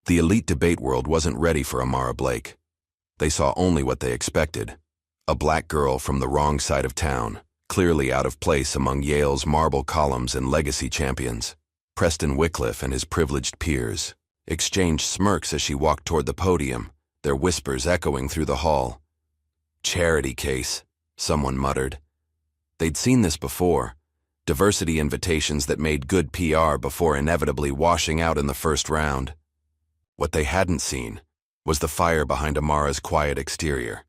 The elite debate world wasn't ready for Amara Blake. They saw only what they expected. A black girl from the wrong side of town, clearly out of place among Yale's marble columns and legacy champions. Preston Wycliffe and his privileged peers exchanged smirks as she walked toward the podium, their whispers echoing through the hall. "Charity case," someone muttered. They'd seen this before. Diversity invitations that made good PR before inevitably washing out in the first round. What they hadn't seen was the fire behind Amara's quiet exterior.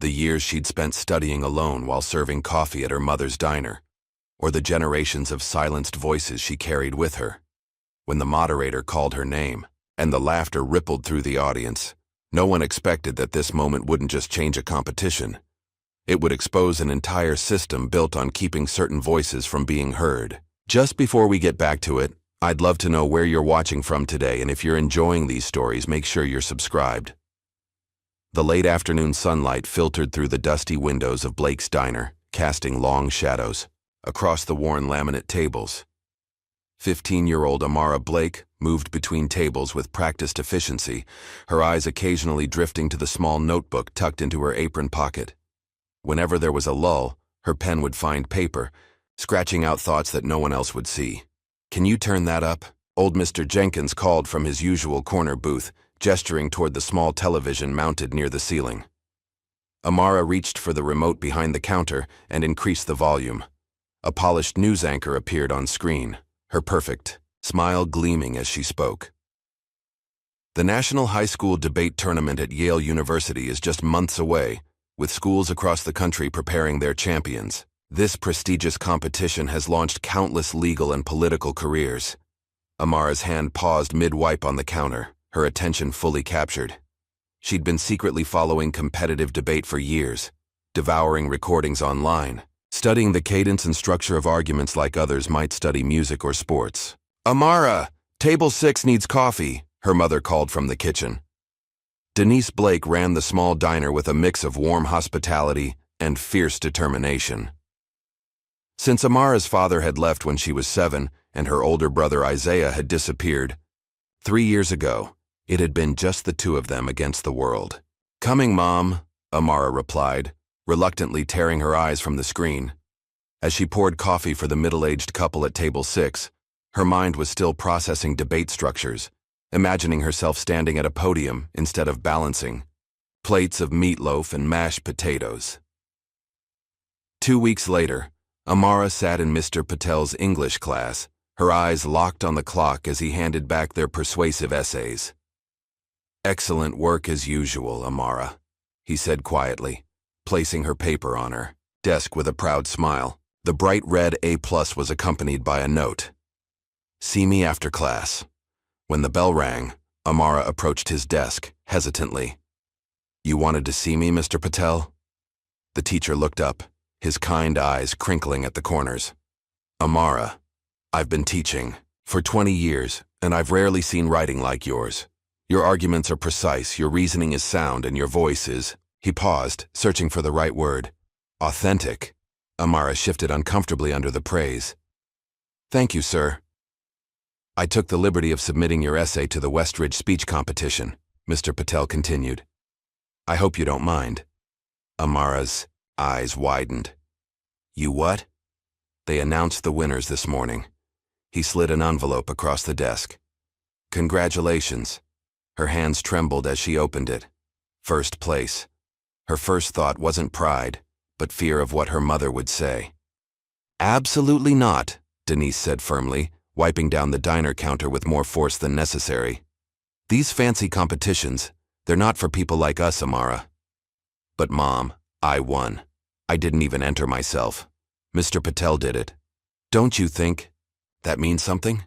The years she'd spent studying alone while serving coffee at her mother's diner, or the generations of silenced voices she carried with her. When the moderator called her name, and the laughter rippled through the audience, no one expected that this moment wouldn't just change a competition. It would expose an entire system built on keeping certain voices from being heard. Just before we get back to it, I'd love to know where you're watching from today, and if you're enjoying these stories, make sure you're subscribed. The late afternoon sunlight filtered through the dusty windows of Blake's diner, casting long shadows across the worn laminate tables. 15-year-old Amara Blake moved between tables with practiced efficiency, her eyes occasionally drifting to the small notebook tucked into her apron pocket. Whenever there was a lull, her pen would find paper, scratching out thoughts that no one else would see. "Can you turn that up?" Old Mr. Jenkins called from his usual corner booth, gesturing toward the small television mounted near the ceiling. Amara reached for the remote behind the counter and increased the volume. A polished news anchor appeared on screen, her perfect smile gleaming as she spoke. The National High School Debate Tournament at Yale University is just months away, with schools across the country preparing their champions. This prestigious competition has launched countless legal and political careers. Amara's hand paused mid-wipe on the counter, her attention fully captured. She'd been secretly following competitive debate for years, devouring recordings online, studying the cadence and structure of arguments like others might study music or sports. "Amara, table 6 needs coffee," her mother called from the kitchen. Denise Blake ran the small diner with a mix of warm hospitality and fierce determination. Since Amara's father had left when she was 7 and her older brother Isaiah had disappeared, 3 years ago, it had been just the two of them against the world. "Coming, Mom," Amara replied, reluctantly tearing her eyes from the screen. As she poured coffee for the middle-aged couple at table 6, her mind was still processing debate structures, imagining herself standing at a podium instead of balancing plates of meatloaf and mashed potatoes. 2 weeks later, Amara sat in Mr. Patel's English class, her eyes locked on the clock as he handed back their persuasive essays. "Excellent work as usual, Amara," he said quietly, placing her paper on her desk with a proud smile. The bright red A+ was accompanied by a note. "See me after class." When the bell rang, Amara approached his desk, hesitantly. "You wanted to see me, Mr. Patel?" The teacher looked up, his kind eyes crinkling at the corners. "Amara, I've been teaching for 20 years, and I've rarely seen writing like yours. Your arguments are precise, your reasoning is sound, and your voice is—" He paused, searching for the right word. "Authentic." Amara shifted uncomfortably under the praise. "Thank you, sir." "I took the liberty of submitting your essay to the Westridge speech competition," Mr. Patel continued. "I hope you don't mind." Amara's eyes widened. "You what?" "They announced the winners this morning." He slid an envelope across the desk. "Congratulations." Her hands trembled as she opened it. First place. Her first thought wasn't pride, but fear of what her mother would say. "Absolutely not," Denise said firmly, wiping down the diner counter with more force than necessary. "These fancy competitions, they're not for people like us, Amara." "But Mom, I won. I didn't even enter myself. Mr. Patel did it. Don't you think that means something?"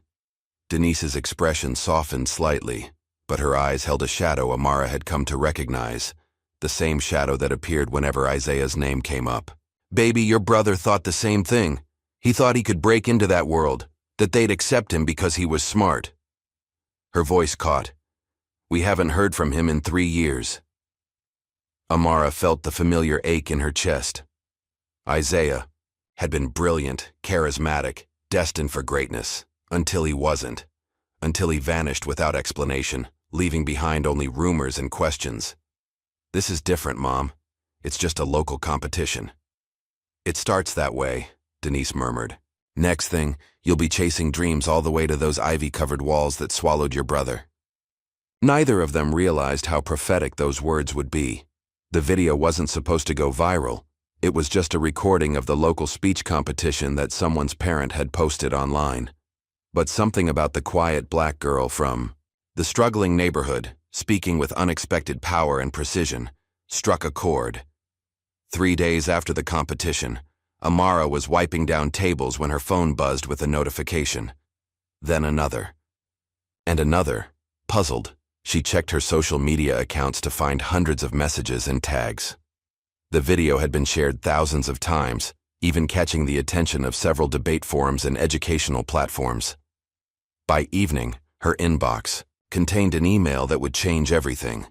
Denise's expression softened slightly, but her eyes held a shadow Amara had come to recognize, the same shadow that appeared whenever Isaiah's name came up. "Baby, your brother thought the same thing. He thought he could break into that world, that they'd accept him because he was smart." Her voice caught. "We haven't heard from him in 3 years." Amara felt the familiar ache in her chest. Isaiah had been brilliant, charismatic, destined for greatness, until he wasn't. Until he vanished without explanation, leaving behind only rumors and questions. "This is different, Mom. It's just a local competition." "It starts that way," Denise murmured. "Next thing, you'll be chasing dreams all the way to those ivy-covered walls that swallowed your brother." Neither of them realized how prophetic those words would be. The video wasn't supposed to go viral. It was just a recording of the local speech competition that someone's parent had posted online. But something about the quiet black girl from the struggling neighborhood, speaking with unexpected power and precision, struck a chord. 3 days after the competition, Amara was wiping down tables when her phone buzzed with a notification. Then another. And another. Puzzled, she checked her social media accounts to find hundreds of messages and tags. The video had been shared thousands of times, even catching the attention of several debate forums and educational platforms. By evening, her inbox contained an email that would change everything.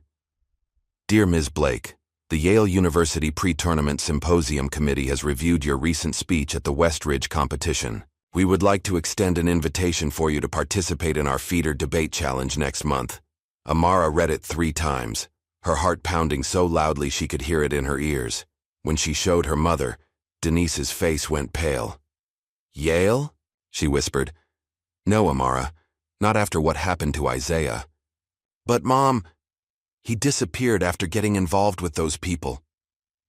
"Dear Ms. Blake, the Yale University Pre-Tournament Symposium Committee has reviewed your recent speech at the Westridge competition. We would like to extend an invitation for you to participate in our feeder debate challenge next month." Amara read it 3 times, her heart pounding so loudly she could hear it in her ears. When she showed her mother, Denise's face went pale. "Yale?" she whispered. "No, Amara, not after what happened to Isaiah." "But Mom, he disappeared after getting involved with those people."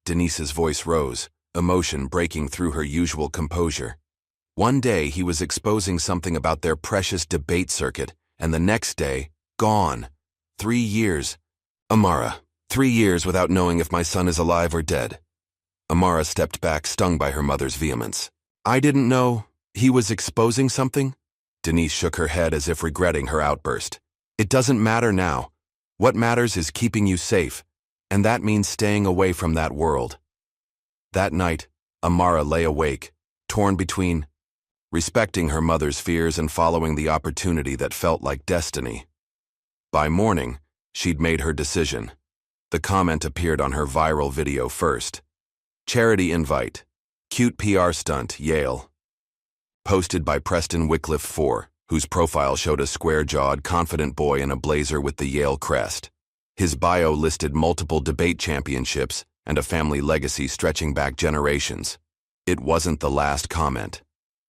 Denise's voice rose, emotion breaking through her usual composure. "One day he was exposing something about their precious debate circuit, and the next day, gone. 3 years. Amara, 3 years without knowing if my son is alive or dead." Amara stepped back, stung by her mother's vehemence. "I didn't know he was exposing something?" Denise shook her head as if regretting her outburst. "It doesn't matter now. What matters is keeping you safe, and that means staying away from that world." That night, Amara lay awake, torn between respecting her mother's fears and following the opportunity that felt like destiny. By morning, she'd made her decision. The comment appeared on her viral video first. "Charity invite. Cute PR stunt, Yale." Posted by Preston Wycliffe IV, whose profile showed a square-jawed, confident boy in a blazer with the Yale crest. His bio listed multiple debate championships and a family legacy stretching back generations. It wasn't the last comment.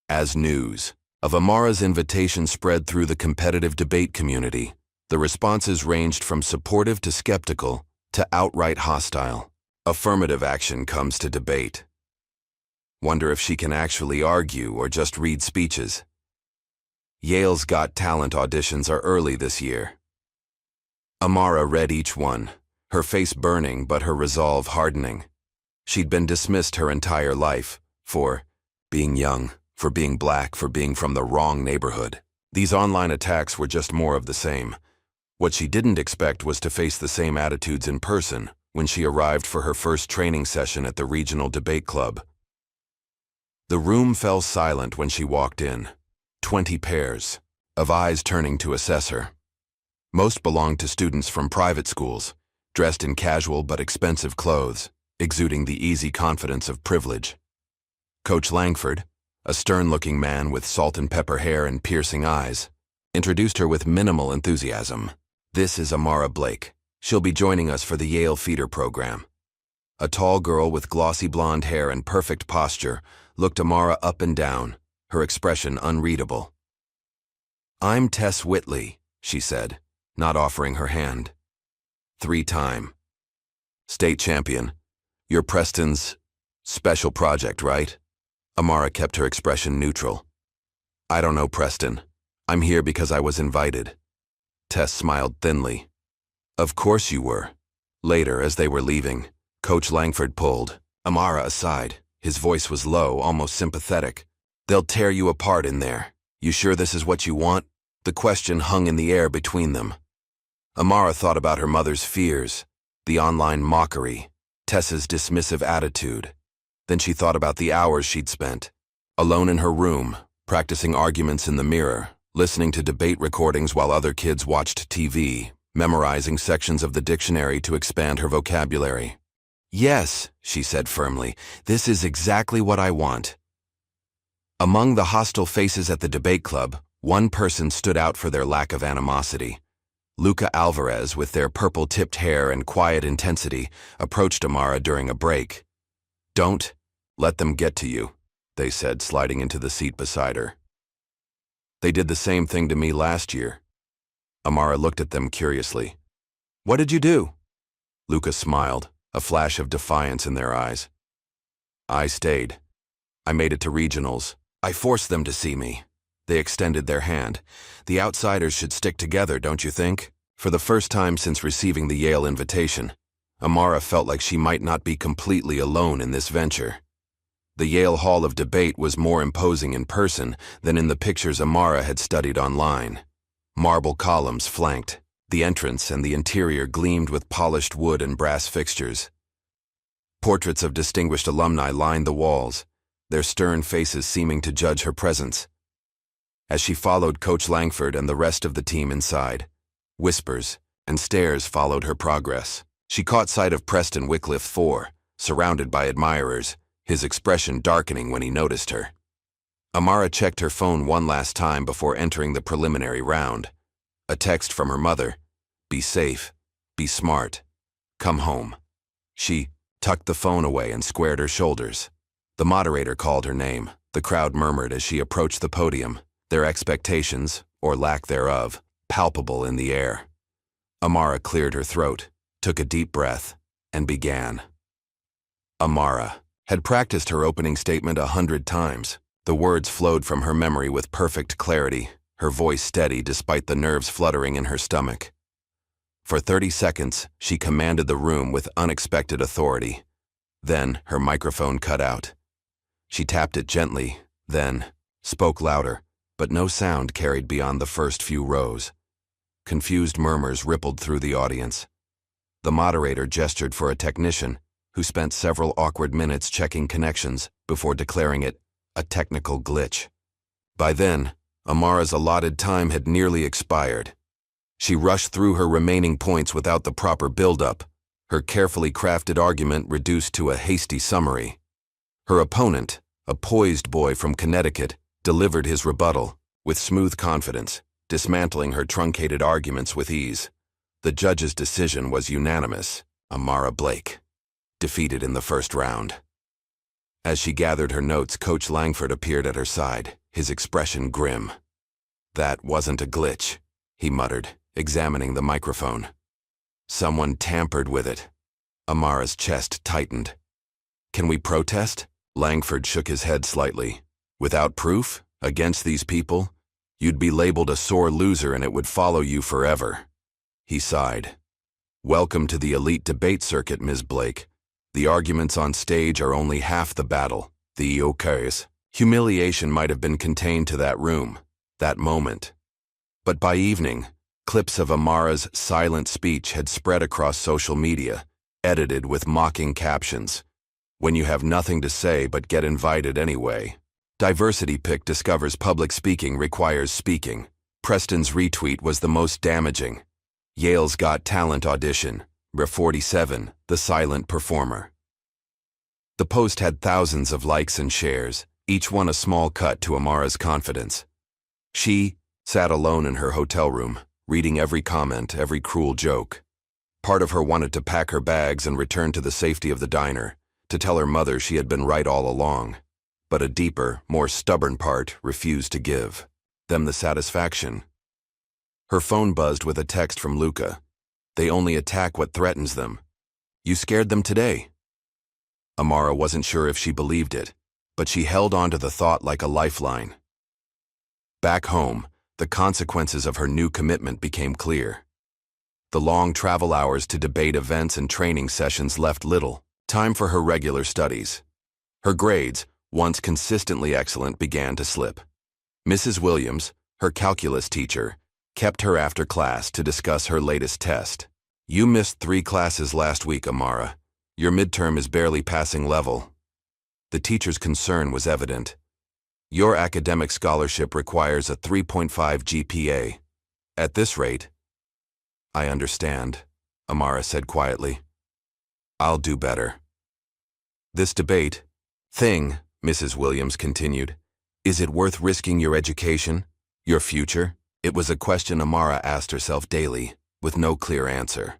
As news of Amara's invitation spread through the competitive debate community, the responses ranged from supportive to skeptical to outright hostile. Affirmative action comes to debate. Wonder if she can actually argue or just read speeches. Yale's Got Talent auditions are early this year. Amara read each one, her face burning but her resolve hardening. She'd been dismissed her entire life for being young, for being black, for being from the wrong neighborhood. These online attacks were just more of the same. What she didn't expect was to face the same attitudes in person when she arrived for her first training session at the regional debate club. The room fell silent when she walked in. 20 pairs of eyes turning to assess her. Most belonged to students from private schools, dressed in casual but expensive clothes, exuding the easy confidence of privilege. Coach Langford, a stern-looking man with salt and pepper hair and piercing eyes, introduced her with minimal enthusiasm. "This is Amara Blake. She'll be joining us for the Yale Feeder program." A tall girl with glossy blonde hair and perfect posture looked Amara up and down, her expression unreadable. "I'm Tess Whitley," she said, not offering her hand. 3-time state champion. You're Preston's special project, right?" Amara kept her expression neutral. "I don't know Preston. I'm here because I was invited." Tess smiled thinly. "Of course you were." Later, as they were leaving, Coach Langford pulled Amara aside. His voice was low, almost sympathetic. "They'll tear you apart in there. You sure this is what you want?" The question hung in the air between them. Amara thought about her mother's fears, the online mockery, Tess's dismissive attitude. Then she thought about the hours she'd spent, alone in her room, practicing arguments in the mirror, listening to debate recordings while other kids watched TV, memorizing sections of the dictionary to expand her vocabulary. "Yes," she said firmly, "this is exactly what I want." Among the hostile faces at the debate club, one person stood out for their lack of animosity. Luca Alvarez, with their purple-tipped hair and quiet intensity, approached Amara during a break. "Don't let them get to you," they said, sliding into the seat beside her. "They did the same thing to me last year." Amara looked at them curiously. "What did you do?" Luca smiled, a flash of defiance in their eyes. "I stayed. I made it to regionals. I forced them to see me." They extended their hand. "The outsiders should stick together, don't you think?" For the first time since receiving the Yale invitation, Amara felt like she might not be completely alone in this venture. The Yale Hall of Debate was more imposing in person than in the pictures Amara had studied online. Marble columns flanked. The entrance and the interior gleamed with polished wood and brass fixtures. Portraits of distinguished alumni lined the walls, their stern faces seeming to judge her presence. As she followed Coach Langford and the rest of the team inside, whispers and stares followed her progress. She caught sight of Preston Wycliffe IV, surrounded by admirers, his expression darkening when he noticed her. Amara checked her phone one last time before entering the preliminary round. A text from her mother: "Be safe, be smart, come home." She tucked the phone away and squared her shoulders. The moderator called her name. The crowd murmured as she approached the podium, their expectations, or lack thereof, palpable in the air. Amara cleared her throat, took a deep breath, and began. Amara had practiced her opening statement 100 times. The words flowed from her memory with perfect clarity, her voice steady despite the nerves fluttering in her stomach. For 30 seconds, she commanded the room with unexpected authority. Then her microphone cut out. She tapped it gently, then spoke louder, but no sound carried beyond the first few rows. Confused murmurs rippled through the audience. The moderator gestured for a technician, who spent several awkward minutes checking connections before declaring it a technical glitch. By then, Amara's allotted time had nearly expired. She rushed through her remaining points without the proper build-up, her carefully crafted argument reduced to a hasty summary. Her opponent, a poised boy from Connecticut, delivered his rebuttal with smooth confidence, dismantling her truncated arguments with ease. The judge's decision was unanimous: Amara Blake, defeated in the first round. As she gathered her notes, Coach Langford appeared at her side, his expression grim. "That wasn't a glitch," he muttered, examining the microphone. "Someone tampered with it." Amara's chest tightened. "Can we protest?" Langford shook his head slightly. "Without proof, against these people, you'd be labeled a sore loser and it would follow you forever." He sighed. "Welcome to the elite debate circuit, Ms. Blake. The arguments on stage are only half the battle. The okays. Humiliation might have been contained to that room, that moment. But by evening, clips of Amara's silent speech had spread across social media, edited with mocking captions. "When you have nothing to say but get invited anyway." Diversity Pick discovers public speaking requires speaking. Preston's retweet was the most damaging. Yale's Got Talent audition, Bra 47, the silent performer. The post had thousands of likes and shares, each one a small cut to Amara's confidence. She sat alone in her hotel room, reading every comment, every cruel joke. Part of her wanted to pack her bags and return to the safety of the diner, to tell her mother she had been right all along. But a deeper, more stubborn part refused to give them the satisfaction. Her phone buzzed with a text from Luca. "They only attack what threatens them. You scared them today." Amara wasn't sure if she believed it, but she held on to the thought like a lifeline. Back home, the consequences of her new commitment became clear. The long travel hours to debate events and training sessions left little time for her regular studies. Her grades, once consistently excellent, began to slip. Mrs. Williams, her calculus teacher, kept her after class to discuss her latest test. "You missed 3 classes last week, Amara. Your midterm is barely passing level." The teacher's concern was evident. "Your academic scholarship requires a 3.5 GPA. At this rate—" "I understand," Amara said quietly. "I'll do better." "This debate thing," Mrs. Williams continued, "is it worth risking your education, your future?" It was a question Amara asked herself daily. with no clear answer.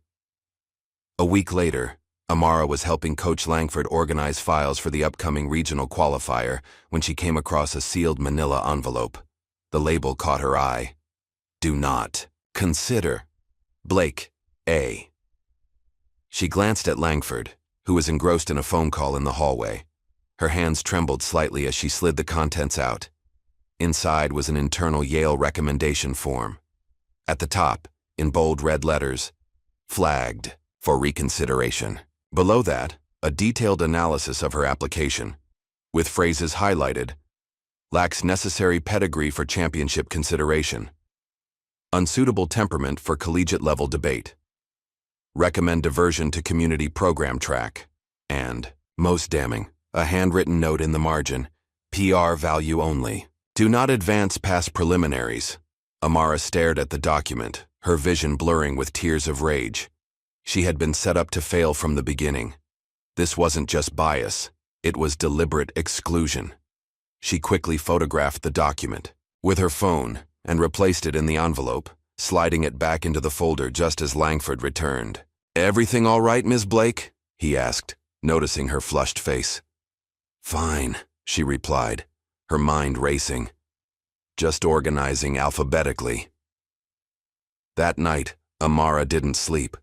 A week later, Amara was helping Coach Langford organize files for the upcoming regional qualifier when she came across a sealed manila envelope. The label caught her eye. "Do not consider Blake A." She glanced at Langford, who was engrossed in a phone call in the hallway. Her hands trembled slightly as she slid the contents out. Inside was an internal Yale recommendation form. At the top, in bold red letters, "Flagged for reconsideration." Below that, a detailed analysis of her application, with phrases highlighted: "Lacks necessary pedigree for championship consideration. Unsuitable temperament for collegiate-level debate. Recommend diversion to community program track." And, most damning, a handwritten note in the margin: "PR value only. Do not advance past preliminaries." Amara stared at the document, her vision blurring with tears of rage. She had been set up to fail from the beginning. This wasn't just bias, it was deliberate exclusion. She quickly photographed the document with her phone and replaced it in the envelope, sliding it back into the folder just as Langford returned. "Everything all right, Ms. Blake?" he asked, noticing her flushed face. "Fine," she replied, her mind racing. "Just organizing alphabetically." That night, Amara didn't sleep.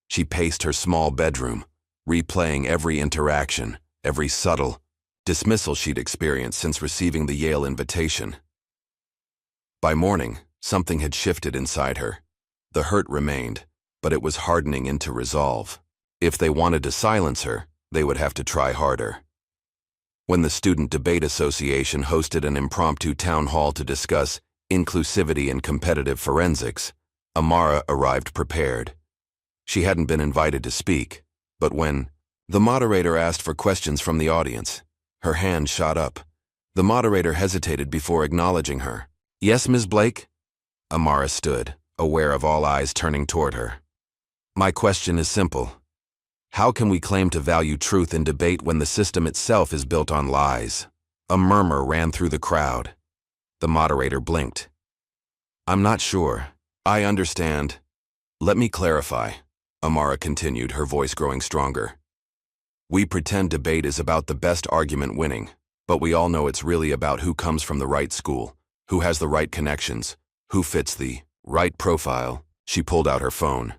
She paced her small bedroom, replaying every interaction, every subtle dismissal she'd experienced since receiving the Yale invitation. By morning, something had shifted inside her. The hurt remained, but it was hardening into resolve. If they wanted to silence her, they would have to try harder. When the Student Debate Association hosted an impromptu town hall to discuss inclusivity and competitive forensics, Amara arrived prepared. She hadn't been invited to speak, but when the moderator asked for questions from the audience, her hand shot up. The moderator hesitated before acknowledging her. "Yes, Ms. Blake?" Amara stood, aware of all eyes turning toward her. "My question is simple. How can we claim to value truth in debate when the system itself is built on lies?" A murmur ran through the crowd. The moderator blinked. "I'm not sure. I understand. Let me clarify," Amara continued, her voice growing stronger. "We pretend debate is about the best argument winning, but we all know it's really about who comes from the right school, who has the right connections, who fits the right profile." She pulled out her phone.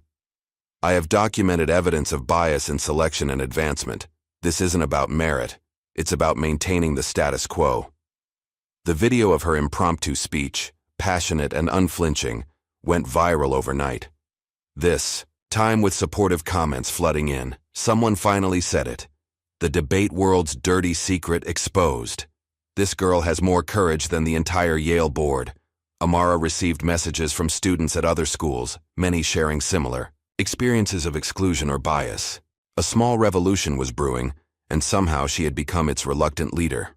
"I have documented evidence of bias in selection and advancement. This isn't about merit. It's about maintaining the status quo." The video of her impromptu speech, passionate and unflinching, went viral overnight. This time with supportive comments flooding in. Someone finally said it. "The debate world's dirty secret exposed. This girl has more courage than the entire Yale board." Amara received messages from students at other schools, many sharing similar experiences of exclusion or bias. A small revolution was brewing, and somehow she had become its reluctant leader.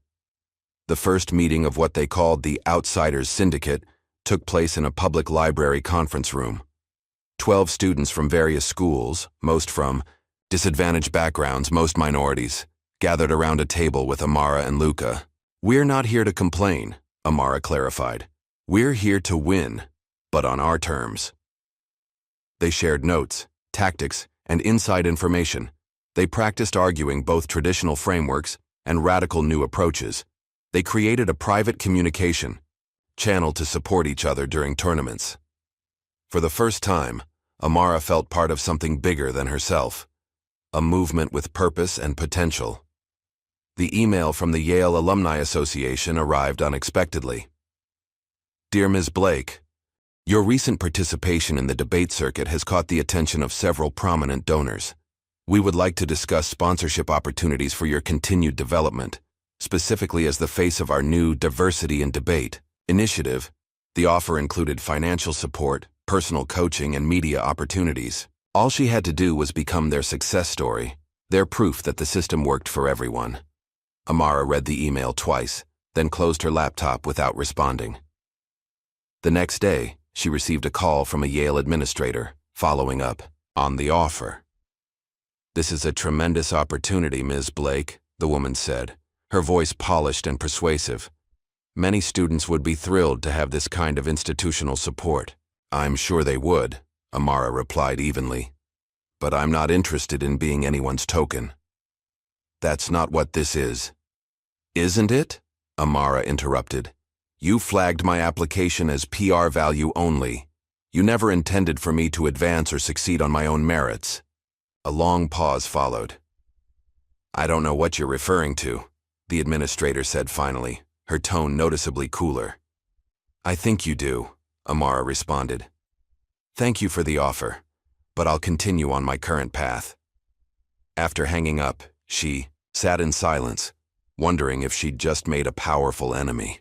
The first meeting of what they called the Outsiders Syndicate took place in a public library conference room. 12 students from various schools, most from disadvantaged backgrounds, most minorities, gathered around a table with Amara and Luca. "We're not here to complain," Amara clarified. "We're here to win, but on our terms." They shared notes, tactics, and inside information. They practiced arguing both traditional frameworks and radical new approaches. They created a private communication channel to support each other during tournaments. For the first time, Amara felt part of something bigger than herself, a movement with purpose and potential. The email from the Yale Alumni Association arrived unexpectedly. "Dear Ms. Blake, your recent participation in the debate circuit has caught the attention of several prominent donors. We would like to discuss sponsorship opportunities for your continued development, specifically as the face of our new Diversity in Debate initiative." The offer included financial support, personal coaching, and media opportunities. All she had to do was become their success story, their proof that the system worked for everyone. Amara read the email twice, then closed her laptop without responding. The next day, she received a call from a Yale administrator, following up on the offer. "This is a tremendous opportunity, Ms. Blake," the woman said, her voice polished and persuasive. "Many students would be thrilled to have this kind of institutional support." "I'm sure they would," Amara replied evenly. But I'm not interested in being anyone's token. That's not what this is. Isn't it? Amara interrupted. You flagged my application as PR value only. You never intended for me to advance or succeed on my own merits. A long pause followed. I don't know what you're referring to, the administrator said finally, her tone noticeably cooler. I think you do, Amara responded. Thank you for the offer, but I'll continue on my current path. After hanging up, she sat in silence, wondering if she'd just made a powerful enemy.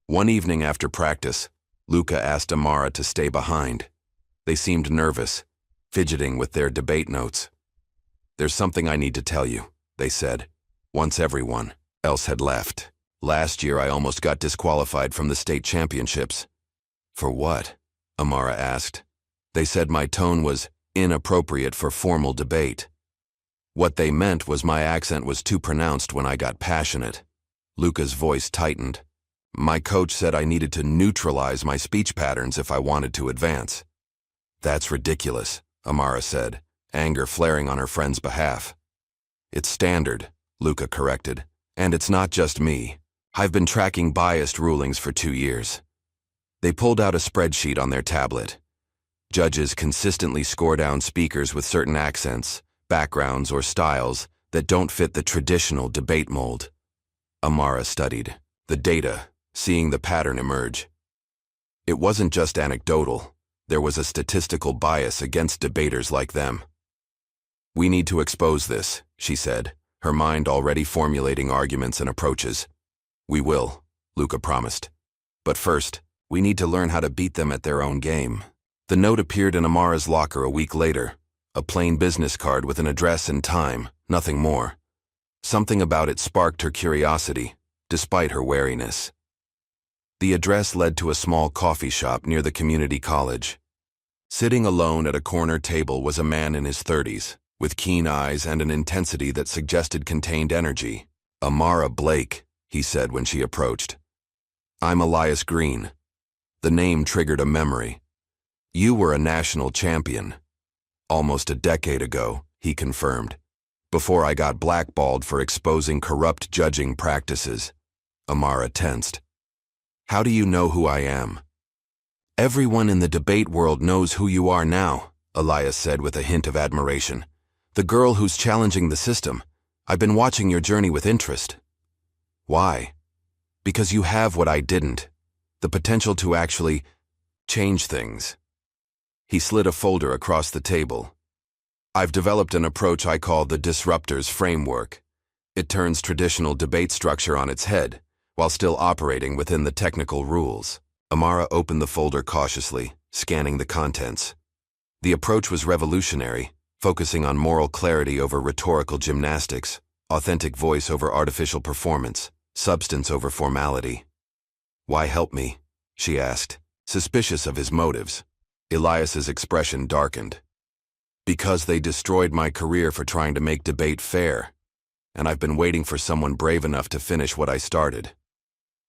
One evening after practice, Luca asked Amara to stay behind. They seemed nervous, fidgeting with their debate notes. There's something I need to tell you, they said, once everyone else had left. Last year I almost got disqualified from the state championships. For what? Amara asked. They said my tone was inappropriate for formal debate. What they meant was my accent was too pronounced when I got passionate. Luca's voice tightened. My coach said I needed to neutralize my speech patterns if I wanted to advance. That's ridiculous, Amara said, anger flaring on her friend's behalf. It's standard, Luca corrected, and it's not just me. I've been tracking biased rulings for 2 years. They pulled out a spreadsheet on their tablet. Judges consistently score down speakers with certain accents, backgrounds, or styles that don't fit the traditional debate mold. Amara studied the data, seeing the pattern emerge. It wasn't just anecdotal. There was a statistical bias against debaters like them. We need to expose this, she said, her mind already formulating arguments and approaches. We will, Luca promised. But first, we need to learn how to beat them at their own game. The note appeared in Amara's locker a week later, a plain business card with an address and time, nothing more. Something about it sparked her curiosity, despite her wariness. The address led to a small coffee shop near the community college. Sitting alone at a corner table was a man in his 30s, with keen eyes and an intensity that suggested contained energy. Amara Blake, he said when she approached. I'm Elias Green. The name triggered a memory. You were a national champion. Almost a decade ago, he confirmed, before I got blackballed for exposing corrupt judging practices. Amara tensed. How do you know who I am? Everyone in the debate world knows who you are now, Elias said with a hint of admiration. The girl who's challenging the system. I've been watching your journey with interest. Why? Because you have what I didn't. The potential to actually change things. He slid a folder across the table. I've developed an approach I call the Disruptors Framework. It turns traditional debate structure on its head, while still operating within the technical rules. Amara opened the folder cautiously, scanning the contents. The approach was revolutionary, focusing on moral clarity over rhetorical gymnastics, authentic voice over artificial performance, substance over formality. Why help me? She asked, suspicious of his motives. Elias's expression darkened. Because they destroyed my career for trying to make debate fair, and I've been waiting for someone brave enough to finish what I started.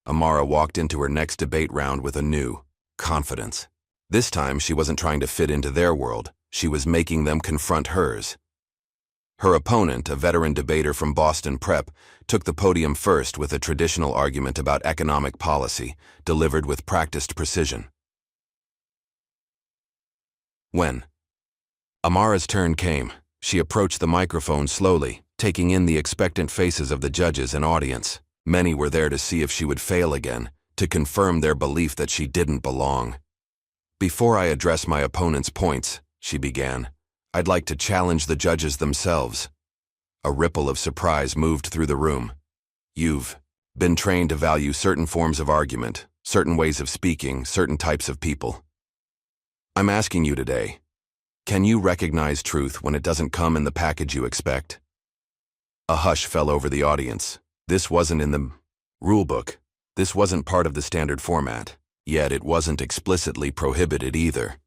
Amara walked into her next debate round with a new confidence. This time she wasn't trying to fit into their world, she was making them confront hers. Her opponent, a veteran debater from Boston Prep, took the podium first with a traditional argument about economic policy, delivered with practiced precision. When Amara's turn came, she approached the microphone slowly, taking in the expectant faces of the judges and audience. Many were there to see if she would fail again, to confirm their belief that she didn't belong. Before I address my opponent's points, she began, I'd like to challenge the judges themselves. A ripple of surprise moved through the room. You've been trained to value certain forms of argument, certain ways of speaking, certain types of people. I'm asking you today, can you recognize truth when it doesn't come in the package you expect? A hush fell over the audience. This wasn't in the rulebook. This wasn't part of the standard format, yet it wasn't explicitly prohibited either.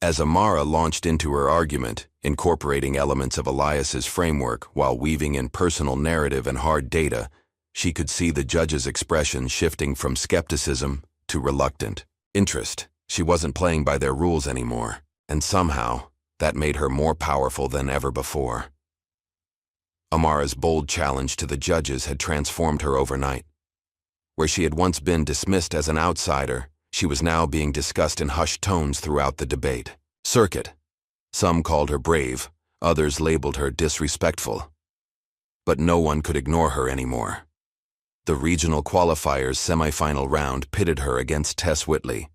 As Amara launched into her argument, incorporating elements of Elias's framework while weaving in personal narrative and hard data, she could see the judge's expression shifting from skepticism to reluctant interest. She wasn't playing by their rules anymore, and somehow, that made her more powerful than ever before. Amara's bold challenge to the judges had transformed her overnight. Where she had once been dismissed as an outsider, she was now being discussed in hushed tones throughout the debate circuit. Some called her brave, others labeled her disrespectful. But no one could ignore her anymore. The regional qualifiers semifinal round pitted her against Tess Whitley.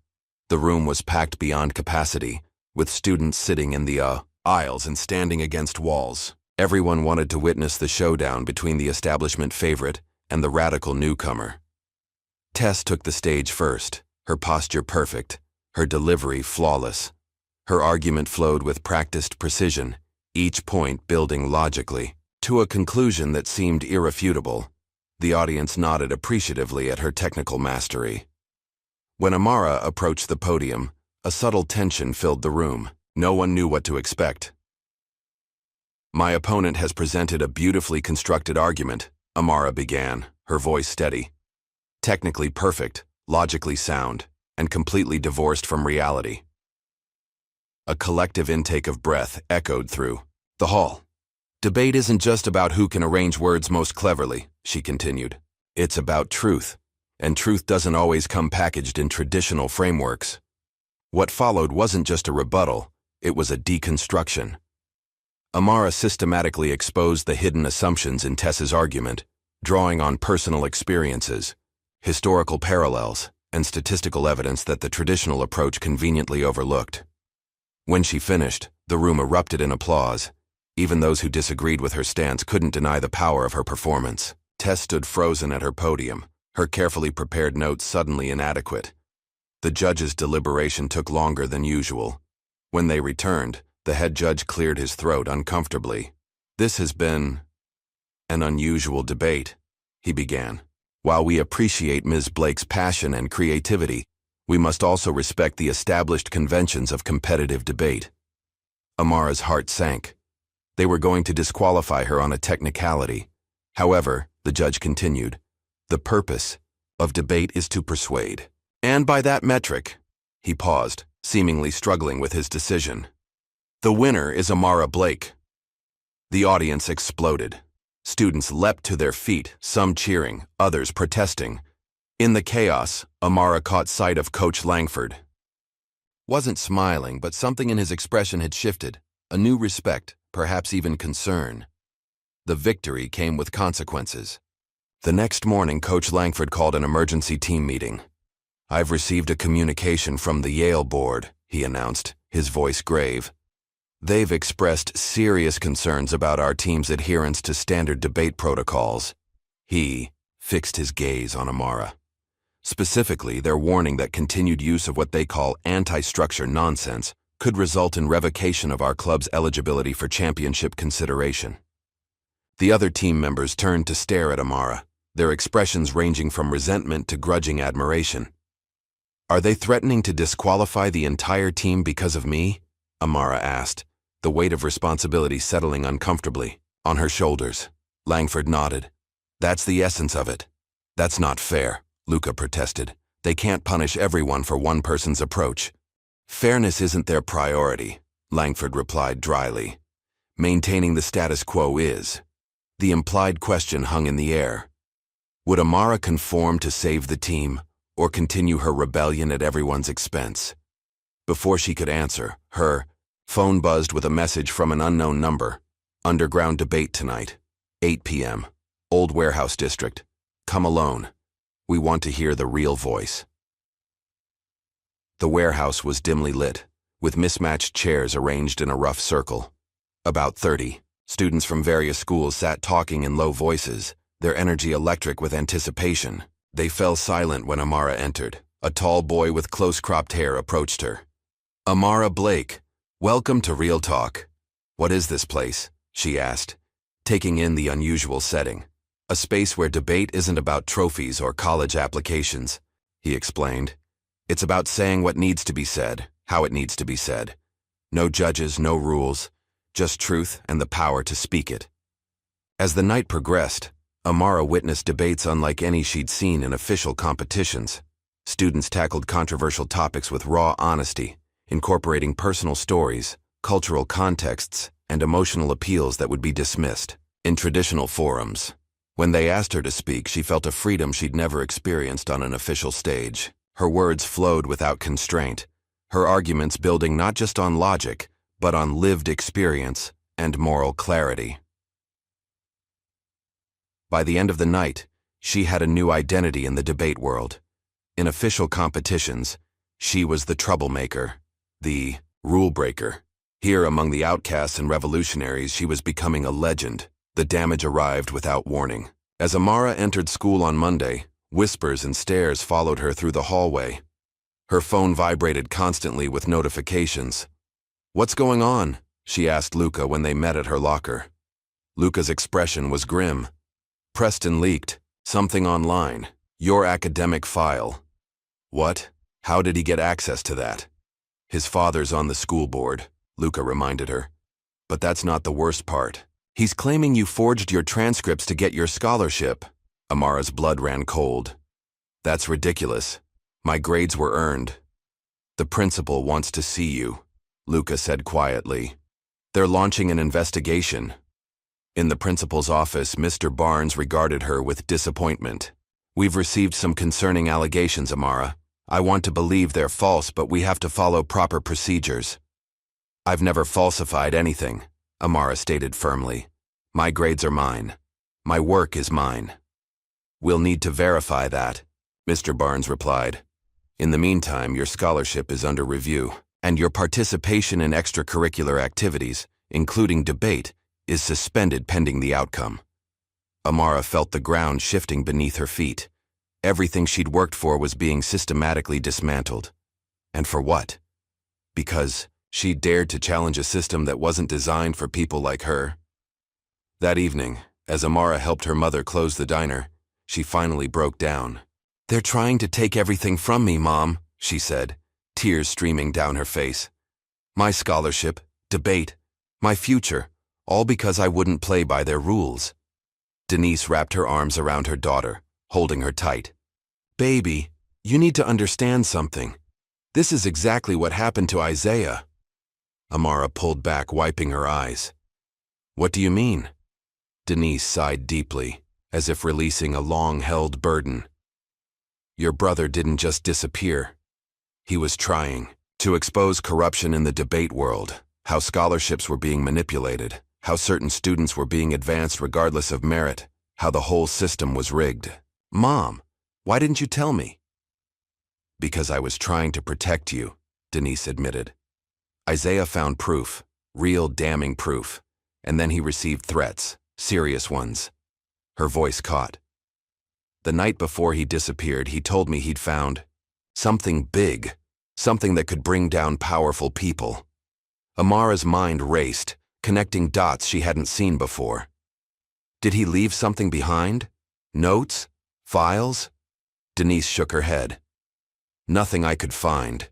The room was packed beyond capacity, with students sitting in the aisles and standing against walls. Everyone wanted to witness the showdown between the establishment favorite and the radical newcomer. Tess took the stage first, her posture perfect, her delivery flawless. Her argument flowed with practiced precision, each point building logically to a conclusion that seemed irrefutable. The audience nodded appreciatively at her technical mastery. When Amara approached the podium, a subtle tension filled the room. No one knew what to expect. "My opponent has presented a beautifully constructed argument," Amara began, her voice steady. "Technically perfect, logically sound, and completely divorced from reality." A collective intake of breath echoed through the hall. "Debate isn't just about who can arrange words most cleverly," she continued. "It's about truth, and truth doesn't always come packaged in traditional frameworks." What followed wasn't just a rebuttal, it was a deconstruction. Amara systematically exposed the hidden assumptions in Tess's argument, drawing on personal experiences, historical parallels, and statistical evidence that the traditional approach conveniently overlooked. When she finished, the room erupted in applause. Even those who disagreed with her stance couldn't deny the power of her performance. Tess stood frozen at her podium, her carefully prepared notes suddenly inadequate. The judges' deliberation took longer than usual. When they returned, the head judge cleared his throat uncomfortably. "This has been an unusual debate," he began. "While we appreciate Ms. Blake's passion and creativity, we must also respect the established conventions of competitive debate." Amara's heart sank. They were going to disqualify her on a technicality. However, the judge continued, "The purpose of debate is to persuade. And by that metric," he paused, seemingly struggling with his decision, "the winner is Amara Blake." The audience exploded. Students leapt to their feet, some cheering, others protesting. In the chaos, Amara caught sight of Coach Langford. Wasn't smiling, but something in his expression had shifted, a new respect, perhaps even concern. The victory came with consequences. The next morning, Coach Langford called an emergency team meeting. "I've received a communication from the Yale board," he announced, his voice grave. "They've expressed serious concerns about our team's adherence to standard debate protocols." He fixed his gaze on Amara. Specifically, they're warning that continued use of what they call anti-structure nonsense could result in revocation of our club's eligibility for championship consideration. The other team members turned to stare at Amara, their expressions ranging from resentment to grudging admiration. "Are they threatening to disqualify the entire team because of me?" Amara asked, the weight of responsibility settling uncomfortably on her shoulders. Langford nodded. "That's the essence of it." "That's not fair," Luca protested. "They can't punish everyone for one person's approach." "Fairness isn't their priority," Langford replied dryly. "Maintaining the status quo is." The implied question hung in the air. Would Amara conform to save the team, or continue her rebellion at everyone's expense? Before she could answer, her phone buzzed with a message from an unknown number. "Underground debate tonight, 8 p.m., Old Warehouse District. Come alone. We want to hear the real voice." The warehouse was dimly lit, with mismatched chairs arranged in a rough circle. About 30 students from various schools sat talking in low voices, their energy electric with anticipation. They fell silent when Amara entered. A tall boy with close-cropped hair approached her. "Amara Blake, welcome to Real Talk." "What is this place?" she asked, taking in the unusual setting. "A space where debate isn't about trophies or college applications," he explained. "It's about saying what needs to be said, how it needs to be said. No judges, no rules, just truth and the power to speak it." As the night progressed, Amara witnessed debates unlike any she'd seen in official competitions. Students tackled controversial topics with raw honesty, incorporating personal stories, cultural contexts, and emotional appeals that would be dismissed in traditional forums. When they asked her to speak, she felt a freedom she'd never experienced on an official stage. Her words flowed without constraint, her arguments building not just on logic, but on lived experience and moral clarity. By the end of the night, she had a new identity in the debate world. In official competitions, she was the troublemaker, the rule breaker. Here among the outcasts and revolutionaries, she was becoming a legend. The damage arrived without warning. As Amara entered school on Monday, whispers and stares followed her through the hallway. Her phone vibrated constantly with notifications. "What's going on?" she asked Luca when they met at her locker. Luca's expression was grim. "Preston leaked something online. Your academic file." "What? How did he get access to that?" "His father's on the school board," Luca reminded her. "But that's not the worst part. He's claiming you forged your transcripts to get your scholarship." Amara's blood ran cold. "That's ridiculous. My grades were earned." "The principal wants to see you," Luca said quietly. "They're launching an investigation." In the principal's office, Mr. Barnes regarded her with disappointment. "We've received some concerning allegations, Amara. I want to believe they're false, but we have to follow proper procedures." "I've never falsified anything," Amara stated firmly. "My grades are mine. My work is mine." "We'll need to verify that," Mr. Barnes replied. "In the meantime, your scholarship is under review, and your participation in extracurricular activities, including debate, is suspended pending the outcome." Amara felt the ground shifting beneath her feet. Everything she'd worked for was being systematically dismantled. And for what? Because she dared to challenge a system that wasn't designed for people like her. That evening, as Amara helped her mother close the diner, she finally broke down. "They're trying to take everything from me, Mom," she said, tears streaming down her face. "My scholarship, debate, my future, all because I wouldn't play by their rules." Denise wrapped her arms around her daughter, holding her tight. "Baby, you need to understand something. This is exactly what happened to Isaiah." Amara pulled back, wiping her eyes. "What do you mean?" Denise sighed deeply, as if releasing a long-held burden. "Your brother didn't just disappear. He was trying to expose corruption in the debate world, how scholarships were being manipulated, how certain students were being advanced regardless of merit, how the whole system was rigged." "Mom, why didn't you tell me?" "Because I was trying to protect you," Denise admitted. "Isaiah found proof, real damning proof, and then he received threats, serious ones." Her voice caught. "The night before he disappeared, he told me he'd found something big, something that could bring down powerful people." Amara's mind raced, connecting dots she hadn't seen before. "Did he leave something behind? Notes? Files?" Denise shook her head. "Nothing I could find.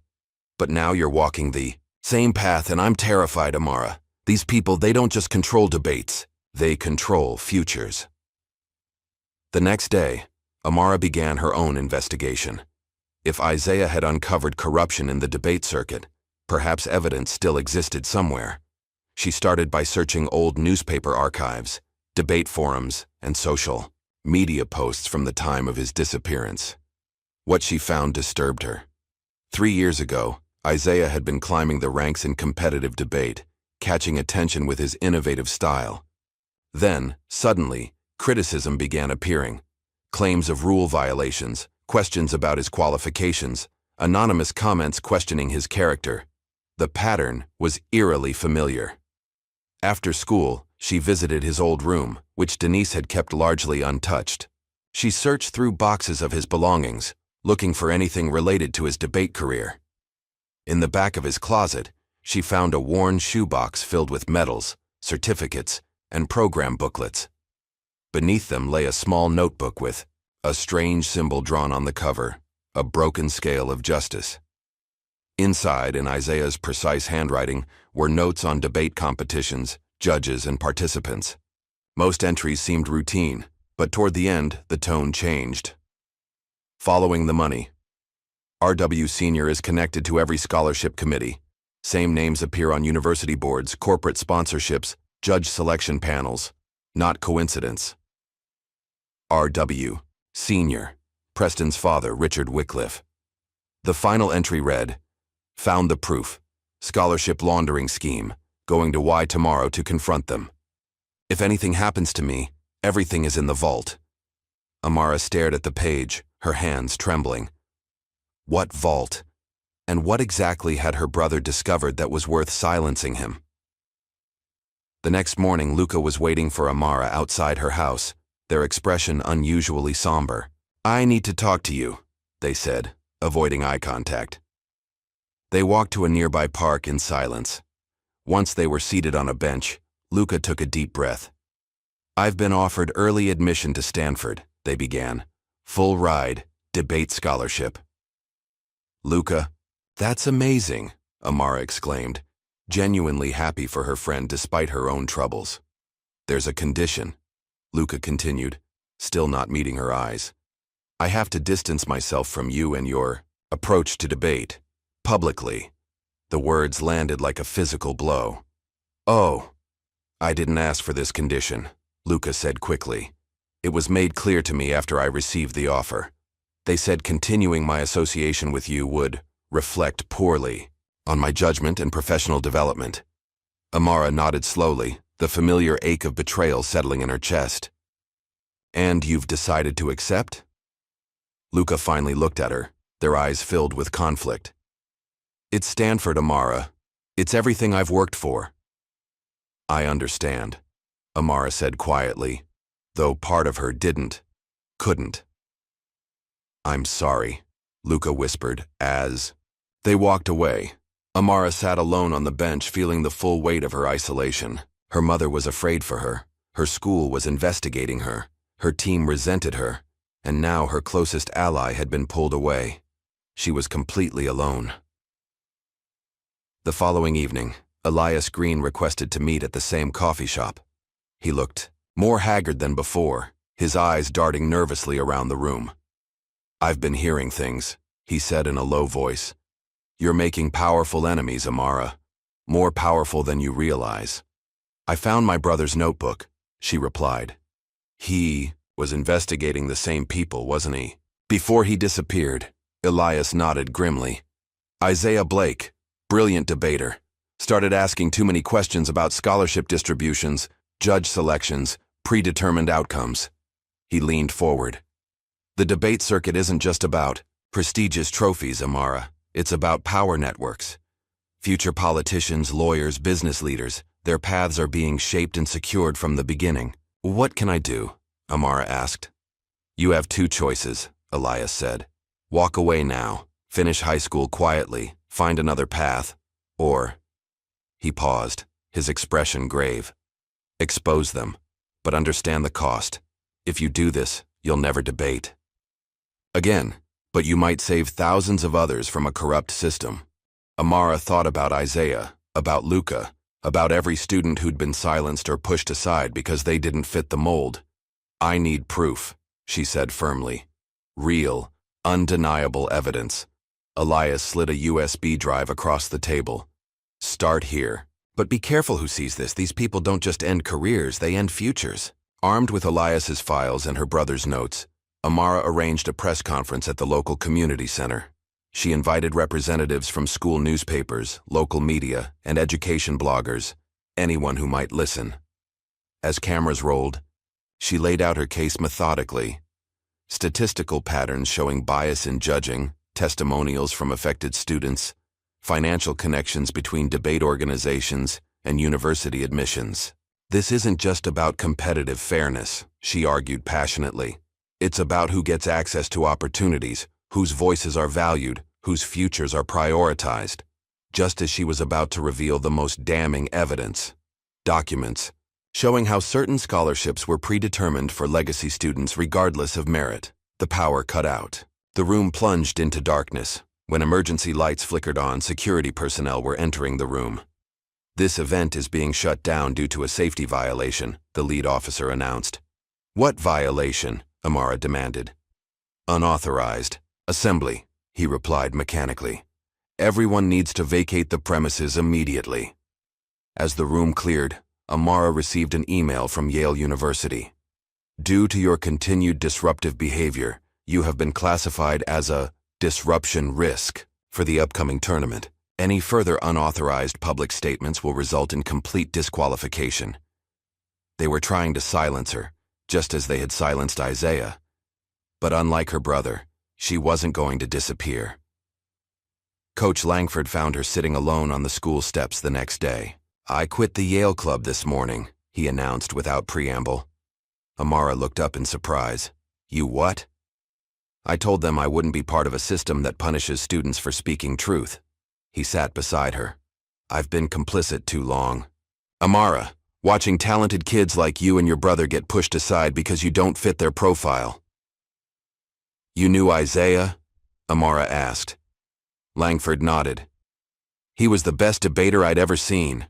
But now you're walking the same path, and I'm terrified, Amara. These people, they don't just control debates, they control futures." The next day, Amara began her own investigation. If Isaiah had uncovered corruption in the debate circuit, perhaps evidence still existed somewhere. She started by searching old newspaper archives, debate forums, and social media posts from the time of his disappearance. What she found disturbed her. 3 years ago, Isaiah had been climbing the ranks in competitive debate, catching attention with his innovative style. Then, suddenly, criticism began appearing. Claims of rule violations, questions about his qualifications, anonymous comments questioning his character. The pattern was eerily familiar. After school, she visited his old room, which Denise had kept largely untouched. She searched through boxes of his belongings, looking for anything related to his debate career. In the back of his closet, she found a worn shoebox filled with medals, certificates, and program booklets. Beneath them lay a small notebook with a strange symbol drawn on the cover, a broken scale of justice. Inside, in Isaiah's precise handwriting, were notes on debate competitions, judges, and participants. Most entries seemed routine, but toward the end, the tone changed. "Following the money. RW Senior is connected to every scholarship committee. Same names appear on university boards, corporate sponsorships, judge selection panels. Not coincidence. RW Senior, Preston's father, Richard Wycliffe. The final entry read, "Found the proof. Scholarship laundering scheme. Going to Y tomorrow to confront them. If anything happens to me, everything is in the vault." Amara stared at the page, her hands trembling. What vault? And what exactly had her brother discovered that was worth silencing him? The next morning, Luca was waiting for Amara outside her house, their expression unusually somber. "I need to talk to you," they said, avoiding eye contact. They walked to a nearby park in silence. Once they were seated on a bench, Luca took a deep breath. "I've been offered early admission to Stanford," they began. "Full ride, debate scholarship." "Luca, that's amazing," Amara exclaimed, genuinely happy for her friend despite her own troubles. "There's a condition," Luca continued, still not meeting her eyes. "I have to distance myself from you and your approach to debate, publicly." The words landed like a physical blow. "Oh, I didn't ask for this condition," Luca said quickly. "It was made clear to me after I received the offer. They said continuing my association with you would reflect poorly on my judgment and professional development." Amara nodded slowly, the familiar ache of betrayal settling in her chest. "And you've decided to accept?" Luca finally looked at her, their eyes filled with conflict. "It's Stanford, Amara. It's everything I've worked for." "I understand," Amara said quietly, though part of her couldn't. "I'm sorry," Luca whispered as they walked away. Amara sat alone on the bench, feeling the full weight of her isolation. Her mother was afraid for her. Her school was investigating her. Her team resented her. And now her closest ally had been pulled away. She was completely alone. The following evening, Elias Green requested to meet at the same coffee shop. He looked more haggard than before, his eyes darting nervously around the room. "I've been hearing things," he said in a low voice. "You're making powerful enemies, Amara. More powerful than you realize." "I found my brother's notebook," she replied. "He was investigating the same people, wasn't he?" Before he disappeared, Elias nodded grimly. "Isaiah Blake, brilliant debater, started asking too many questions about scholarship distributions, judge selections, predetermined outcomes." He leaned forward. "The debate circuit isn't just about prestigious trophies, Amara. It's about power networks. Future politicians, lawyers, business leaders, their paths are being shaped and secured from the beginning." "What can I do?" Amara asked. "You have two choices," Elias said. "Walk away now, finish high school quietly, find another path, or—" He paused, his expression grave. "Expose them, but understand the cost. If you do this, you'll never debate again, but you might save thousands of others from a corrupt system." Amara thought about Isaiah, about Luca, about every student who'd been silenced or pushed aside because they didn't fit the mold. "I need proof," she said firmly. "Real, undeniable evidence." Elias slid a USB drive across the table. "Start here. But be careful who sees this. These people don't just end careers, they end futures." Armed with Elias's files and her brother's notes, Amara arranged a press conference at the local community center. She invited representatives from school newspapers, local media, and education bloggers, anyone who might listen. As cameras rolled, she laid out her case methodically. Statistical patterns showing bias in judging, testimonials from affected students, financial connections between debate organizations, and university admissions. "This isn't just about competitive fairness," she argued passionately. "It's about who gets access to opportunities, whose voices are valued, whose futures are prioritized." Just as she was about to reveal the most damning evidence, documents, showing how certain scholarships were predetermined for legacy students regardless of merit, the power cut out. The room plunged into darkness. When emergency lights flickered on, security personnel were entering the room. "This event is being shut down due to a safety violation," the lead officer announced. "What violation?" Amara demanded. "Unauthorized assembly," he replied mechanically. Everyone needs to vacate the premises immediately. As the room cleared, Amara received an email from Yale University. Due to your continued disruptive behavior, you have been classified as a disruption risk for the upcoming tournament. Any further unauthorized public statements will result in complete disqualification. They were trying to silence her, just as they had silenced Isaiah. But unlike her brother, she wasn't going to disappear. Coach Langford found her sitting alone on the school steps the next day. I quit the Yale Club this morning, he announced without preamble. Amara looked up in surprise. You what? I told them I wouldn't be part of a system that punishes students for speaking truth. He sat beside her. I've been complicit too long. Amara, watching talented kids like you and your brother get pushed aside because you don't fit their profile. You knew Isaiah? Amara asked. Langford nodded. He was the best debater I'd ever seen.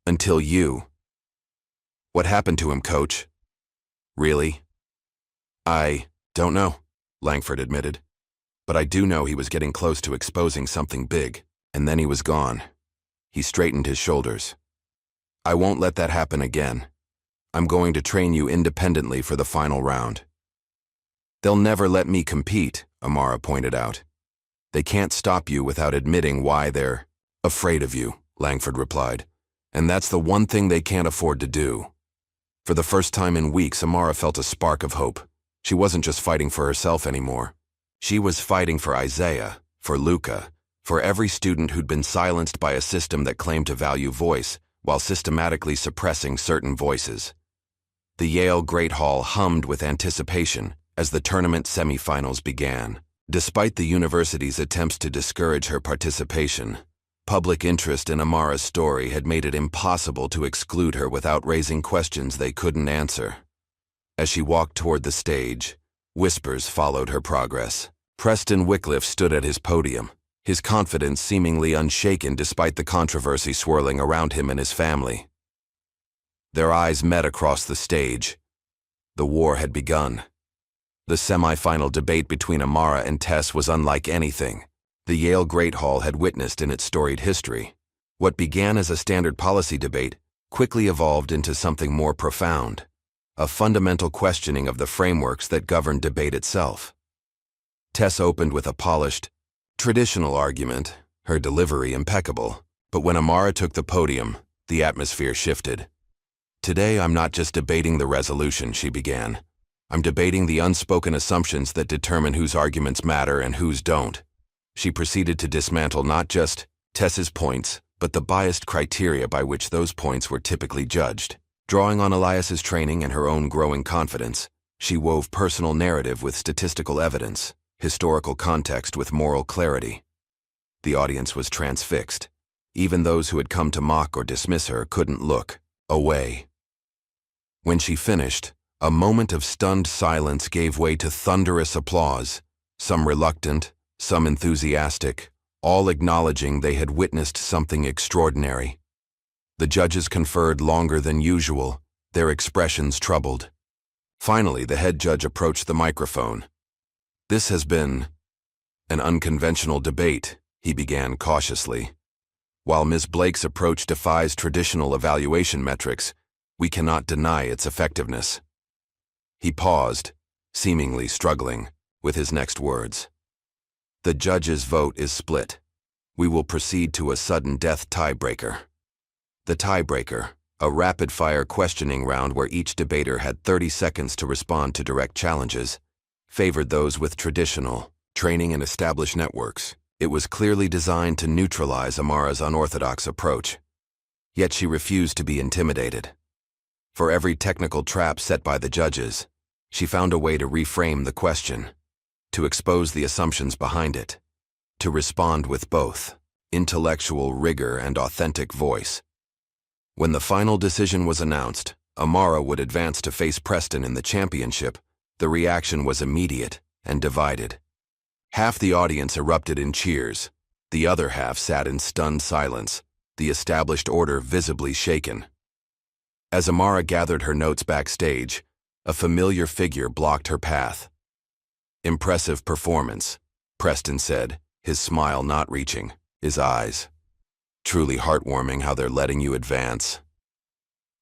Until you. What happened to him, Coach? Really? I don't know, Langford admitted. But I do know he was getting close to exposing something big, and then he was gone. He straightened his shoulders. I won't let that happen again. I'm going to train you independently for the final round. They'll never let me compete, Amara pointed out. They can't stop you without admitting why they're afraid of you, Langford replied. And that's the one thing they can't afford to do. For the first time in weeks, Amara felt a spark of hope. She wasn't just fighting for herself anymore. She was fighting for Isaiah, for Luca, for every student who'd been silenced by a system that claimed to value voice while systematically suppressing certain voices. The Yale Great Hall hummed with anticipation as the tournament semifinals began. Despite the university's attempts to discourage her participation, public interest in Amara's story had made it impossible to exclude her without raising questions they couldn't answer. As she walked toward the stage, whispers followed her progress. Preston Wycliffe stood at his podium, his confidence seemingly unshaken despite the controversy swirling around him and his family. Their eyes met across the stage. The war had begun. The semifinal debate between Amara and Tess was unlike anything the Yale Great Hall had witnessed in its storied history. What began as a standard policy debate quickly evolved into something more profound, a fundamental questioning of the frameworks that govern debate itself. Tess opened with a polished, traditional argument, her delivery impeccable, but when Amara took the podium, the atmosphere shifted. Today I'm not just debating the resolution, she began. I'm debating the unspoken assumptions that determine whose arguments matter and whose don't. She proceeded to dismantle not just Tess's points, but the biased criteria by which those points were typically judged. Drawing on Elias's training and her own growing confidence, she wove personal narrative with statistical evidence, historical context with moral clarity. The audience was transfixed. Even those who had come to mock or dismiss her couldn't look away. When she finished, a moment of stunned silence gave way to thunderous applause, some reluctant, some enthusiastic, all acknowledging they had witnessed something extraordinary. The judges conferred longer than usual, their expressions troubled. Finally, the head judge approached the microphone. This has been an unconventional debate, he began cautiously. While Ms. Blake's approach defies traditional evaluation metrics, we cannot deny its effectiveness. He paused, seemingly struggling, with his next words. The judges' vote is split. We will proceed to a sudden death tiebreaker. The tiebreaker, a rapid-fire questioning round where each debater had 30 seconds to respond to direct challenges, favored those with traditional training and established networks. It was clearly designed to neutralize Amara's unorthodox approach. Yet she refused to be intimidated. For every technical trap set by the judges, she found a way to reframe the question, to expose the assumptions behind it, to respond with both intellectual rigor and authentic voice. When the final decision was announced, Amara would advance to face Preston in the championship. The reaction was immediate and divided. Half the audience erupted in cheers. The other half sat in stunned silence, the established order visibly shaken. As Amara gathered her notes backstage, a familiar figure blocked her path. Impressive performance, Preston said, his smile not reaching his eyes. Truly heartwarming how they're letting you advance.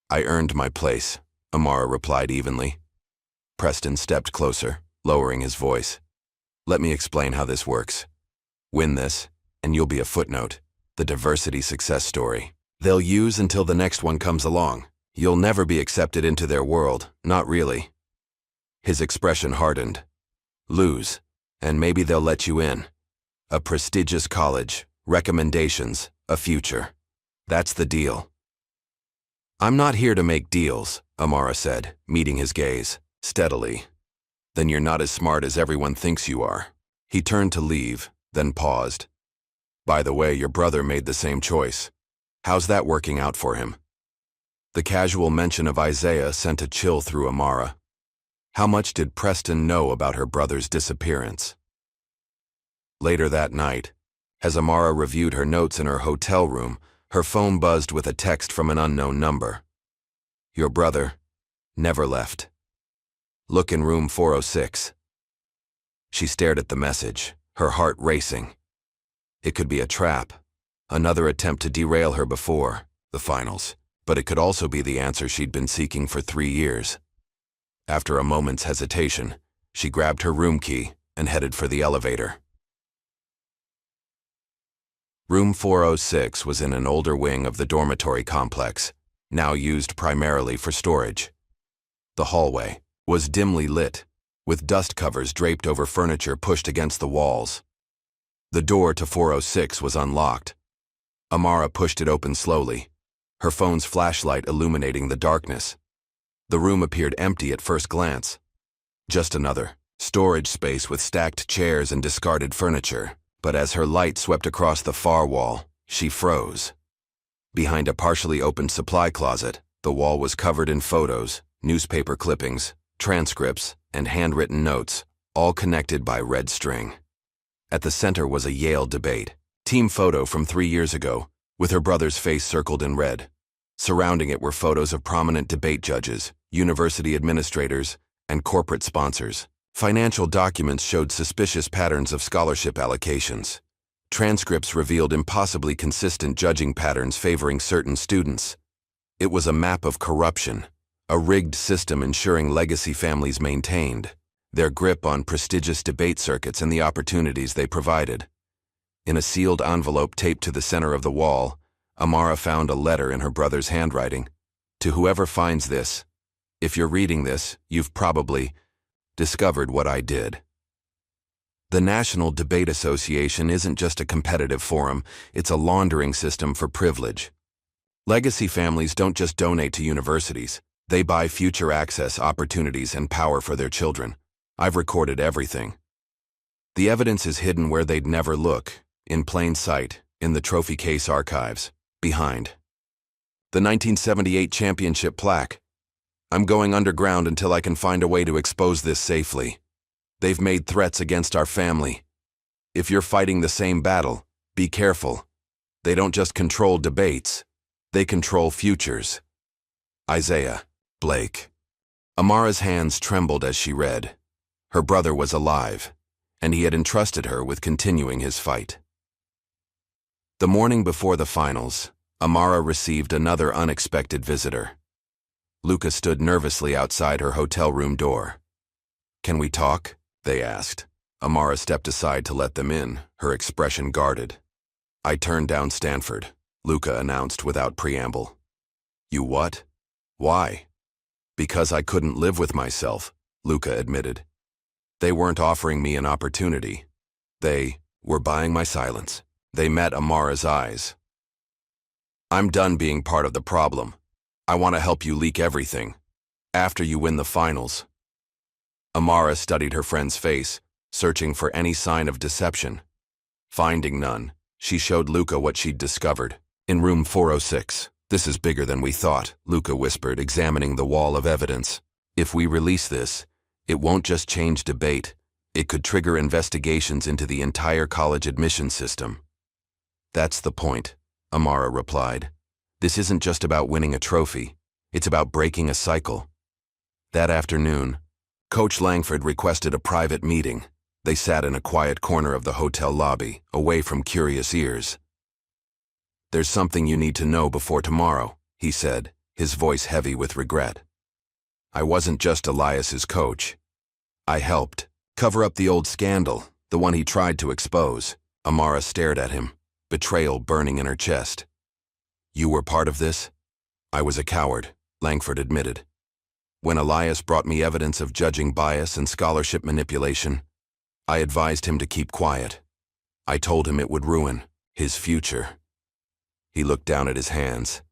I earned my place, Amara replied evenly. Preston stepped closer, lowering his voice. Let me explain how this works. Win this, and you'll be a footnote, the diversity success story. They'll use until the next one comes along. You'll never be accepted into their world, not really. His expression hardened. Lose, and maybe they'll let you in. A prestigious college, recommendations, a future. That's the deal. I'm not here to make deals, Amara said, meeting his gaze, steadily. Then you're not as smart as everyone thinks you are. He turned to leave, then paused. By the way, your brother made the same choice. How's that working out for him? The casual mention of Isaiah sent a chill through Amara. How much did Preston know about her brother's disappearance? Later that night, as Amara reviewed her notes in her hotel room, her phone buzzed with a text from an unknown number. Your brother never left. Look in room 406. She stared at the message, her heart racing. It could be a trap, another attempt to derail her before the finals, but it could also be the answer she'd been seeking for 3 years. After a moment's hesitation, she grabbed her room key and headed for the elevator. Room 406 was in an older wing of the dormitory complex, now used primarily for storage. The hallway was dimly lit, with dust covers draped over furniture pushed against the walls. The door to 406 was unlocked. Amara pushed it open slowly, her phone's flashlight illuminating the darkness. The room appeared empty at first glance. Just another storage space with stacked chairs and discarded furniture. But as her light swept across the far wall, she froze. Behind a partially opened supply closet, the wall was covered in photos, newspaper clippings, transcripts, and handwritten notes, all connected by red string. At the center was a Yale debate, team photo from 3 years ago, with her brother's face circled in red. Surrounding it were photos of prominent debate judges, university administrators, and corporate sponsors. Financial documents showed suspicious patterns of scholarship allocations. Transcripts revealed impossibly consistent judging patterns favoring certain students. It was a map of corruption, a rigged system ensuring legacy families maintained their grip on prestigious debate circuits and the opportunities they provided. In a sealed envelope taped to the center of the wall, Amara found a letter in her brother's handwriting. To whoever finds this, if you're reading this, you've probably discovered what I did. The National Debate Association isn't just a competitive forum, it's a laundering system for privilege. Legacy families don't just donate to universities, they buy future access, opportunities, and power for their children. I've recorded everything. The evidence is hidden where they'd never look, in plain sight, in the trophy case archives, behind the 1978 championship plaque. I'm going underground until I can find a way to expose this safely. They've made threats against our family. If you're fighting the same battle, be careful. They don't just control debates, they control futures. Isaiah Blake. Amara's hands trembled as she read. Her brother was alive, and he had entrusted her with continuing his fight. The morning before the finals, Amara received another unexpected visitor. Luca stood nervously outside her hotel room door. Can we talk? They asked. Amara stepped aside to let them in, her expression guarded. I turned down Stanford, Luca announced without preamble. You what? Why? Because I couldn't live with myself, Luca admitted. They weren't offering me an opportunity. They were buying my silence. They met Amara's eyes. I'm done being part of the problem. I want to help you leak everything. After you win the finals. Amara studied her friend's face, searching for any sign of deception. Finding none, she showed Luca what she'd discovered. In room 406. This is bigger than we thought, Luca whispered, examining the wall of evidence. If we release this, it won't just change debate. It could trigger investigations into the entire college admission system. That's the point, Amara replied. This isn't just about winning a trophy. It's about breaking a cycle. That afternoon, Coach Langford requested a private meeting. They sat in a quiet corner of the hotel lobby, away from curious ears. "There's something you need to know before tomorrow," he said, his voice heavy with regret. "I wasn't just Elias's coach. I helped cover up the old scandal, the one he tried to expose." Amara stared at him, betrayal burning in her chest. "You were part of this?" "I was a coward," Langford admitted. "When Elias brought me evidence of judging bias and scholarship manipulation, I advised him to keep quiet. I told him it would ruin his future." He looked down at his hands.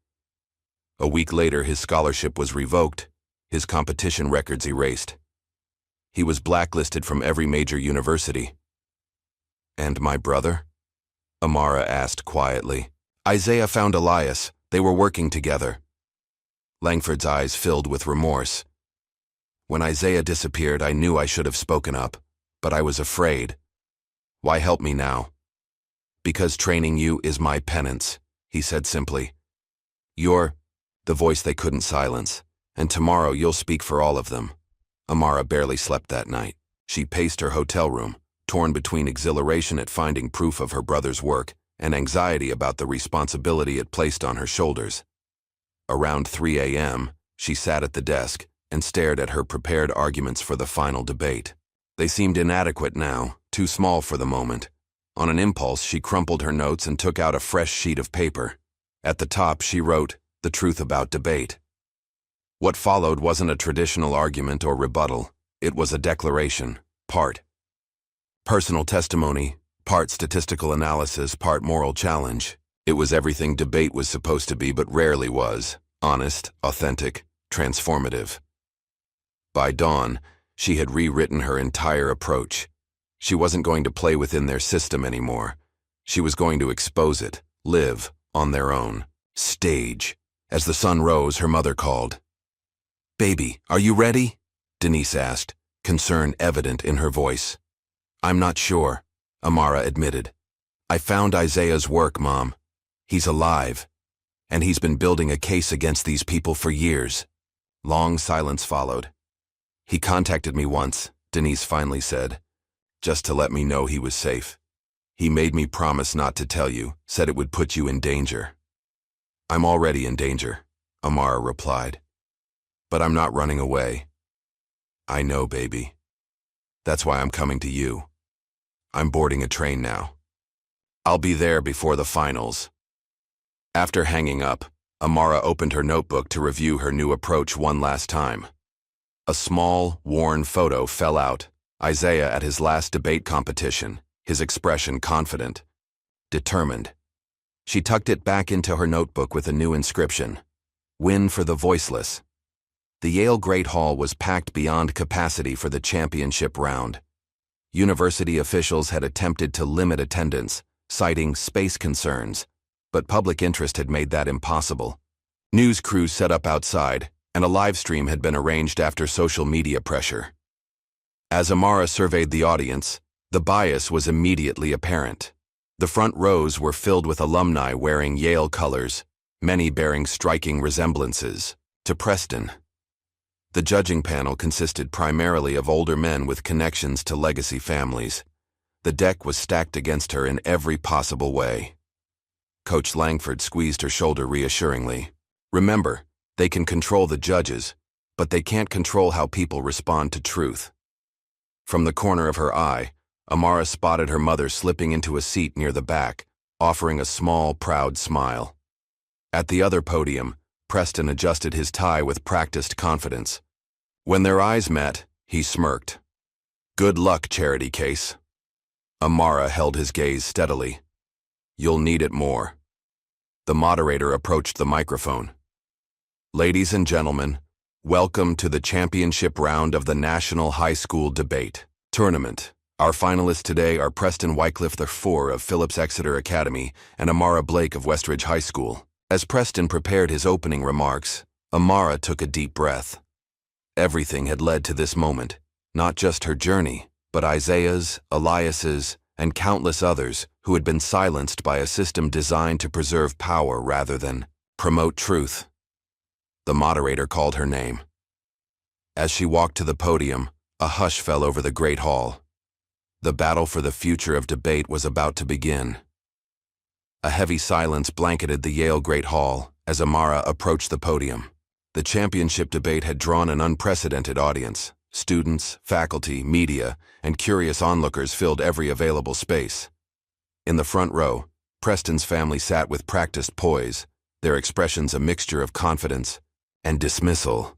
A week later, his scholarship was revoked, his competition records erased. He was blacklisted from every major university. "And my brother?" Amara asked quietly. "Isaiah found Elias. They were working together." Langford's eyes filled with remorse. "When Isaiah disappeared, I knew I should have spoken up, but I was afraid. Why help me now?" "Because training you is my penance," he said simply. "You're the voice they couldn't silence, and tomorrow you'll speak for all of them." Amara barely slept that night. She paced her hotel room, torn between exhilaration at finding proof of her brother's work and anxiety about the responsibility it placed on her shoulders. Around 3 a.m., she sat at the desk and stared at her prepared arguments for the final debate. They seemed inadequate now, too small for the moment. On an impulse, she crumpled her notes and took out a fresh sheet of paper. At the top, she wrote, "The truth about debate." What followed wasn't a traditional argument or rebuttal. It was a declaration, part personal testimony, part statistical analysis, part moral challenge. It was everything debate was supposed to be but rarely was: honest, authentic, transformative. By dawn, she had rewritten her entire approach. She wasn't going to play within their system anymore. She was going to expose it, live on their own stage. As the sun rose, her mother called. "Baby, are you ready?" Denise asked, concern evident in her voice. "I'm not sure," Amara admitted. "I found Isaiah's work, Mom. He's alive, and he's been building a case against these people for years." Long silence followed. "He contacted me once," Denise finally said, "just to let me know he was safe. He made me promise not to tell you, said it would put you in danger." "I'm already in danger," Amara replied. "But I'm not running away." "I know, baby. That's why I'm coming to you. I'm boarding a train now. I'll be there before the finals." After hanging up, Amara opened her notebook to review her new approach one last time. A small, worn photo fell out. Isaiah at his last debate competition, his expression confident, determined. She tucked it back into her notebook with a new inscription: "Win for the voiceless." The Yale Great Hall was packed beyond capacity for the championship round. University officials had attempted to limit attendance, citing space concerns, but public interest had made that impossible. News crews set up outside, and a live stream had been arranged after social media pressure. As Amara surveyed the audience, the bias was immediately apparent. The front rows were filled with alumni wearing Yale colors, many bearing striking resemblances to Preston. The judging panel consisted primarily of older men with connections to legacy families. The deck was stacked against her in every possible way. Coach Langford squeezed her shoulder reassuringly. "Remember, they can control the judges, but they can't control how people respond to truth." From the corner of her eye, Amara spotted her mother slipping into a seat near the back, offering a small, proud smile. At the other podium, Preston adjusted his tie with practiced confidence. When their eyes met, he smirked. "Good luck, Charity Case." Amara held his gaze steadily. "You'll need it more." The moderator approached the microphone. "Ladies and gentlemen, welcome to the championship round of the National High School Debate Tournament. Our finalists today are Preston Wycliffe IV of Phillips Exeter Academy and Amara Blake of Westridge High School." As Preston prepared his opening remarks, Amara took a deep breath. Everything had led to this moment, not just her journey, but Isaiah's, Elias's, and countless others who had been silenced by a system designed to preserve power rather than promote truth. The moderator called her name. As she walked to the podium, a hush fell over the great hall. The battle for the future of debate was about to begin. A heavy silence blanketed the Yale Great Hall as Amara approached the podium. The championship debate had drawn an unprecedented audience. Students, faculty, media, and curious onlookers filled every available space. In the front row, Preston's family sat with practiced poise, their expressions a mixture of confidence and dismissal.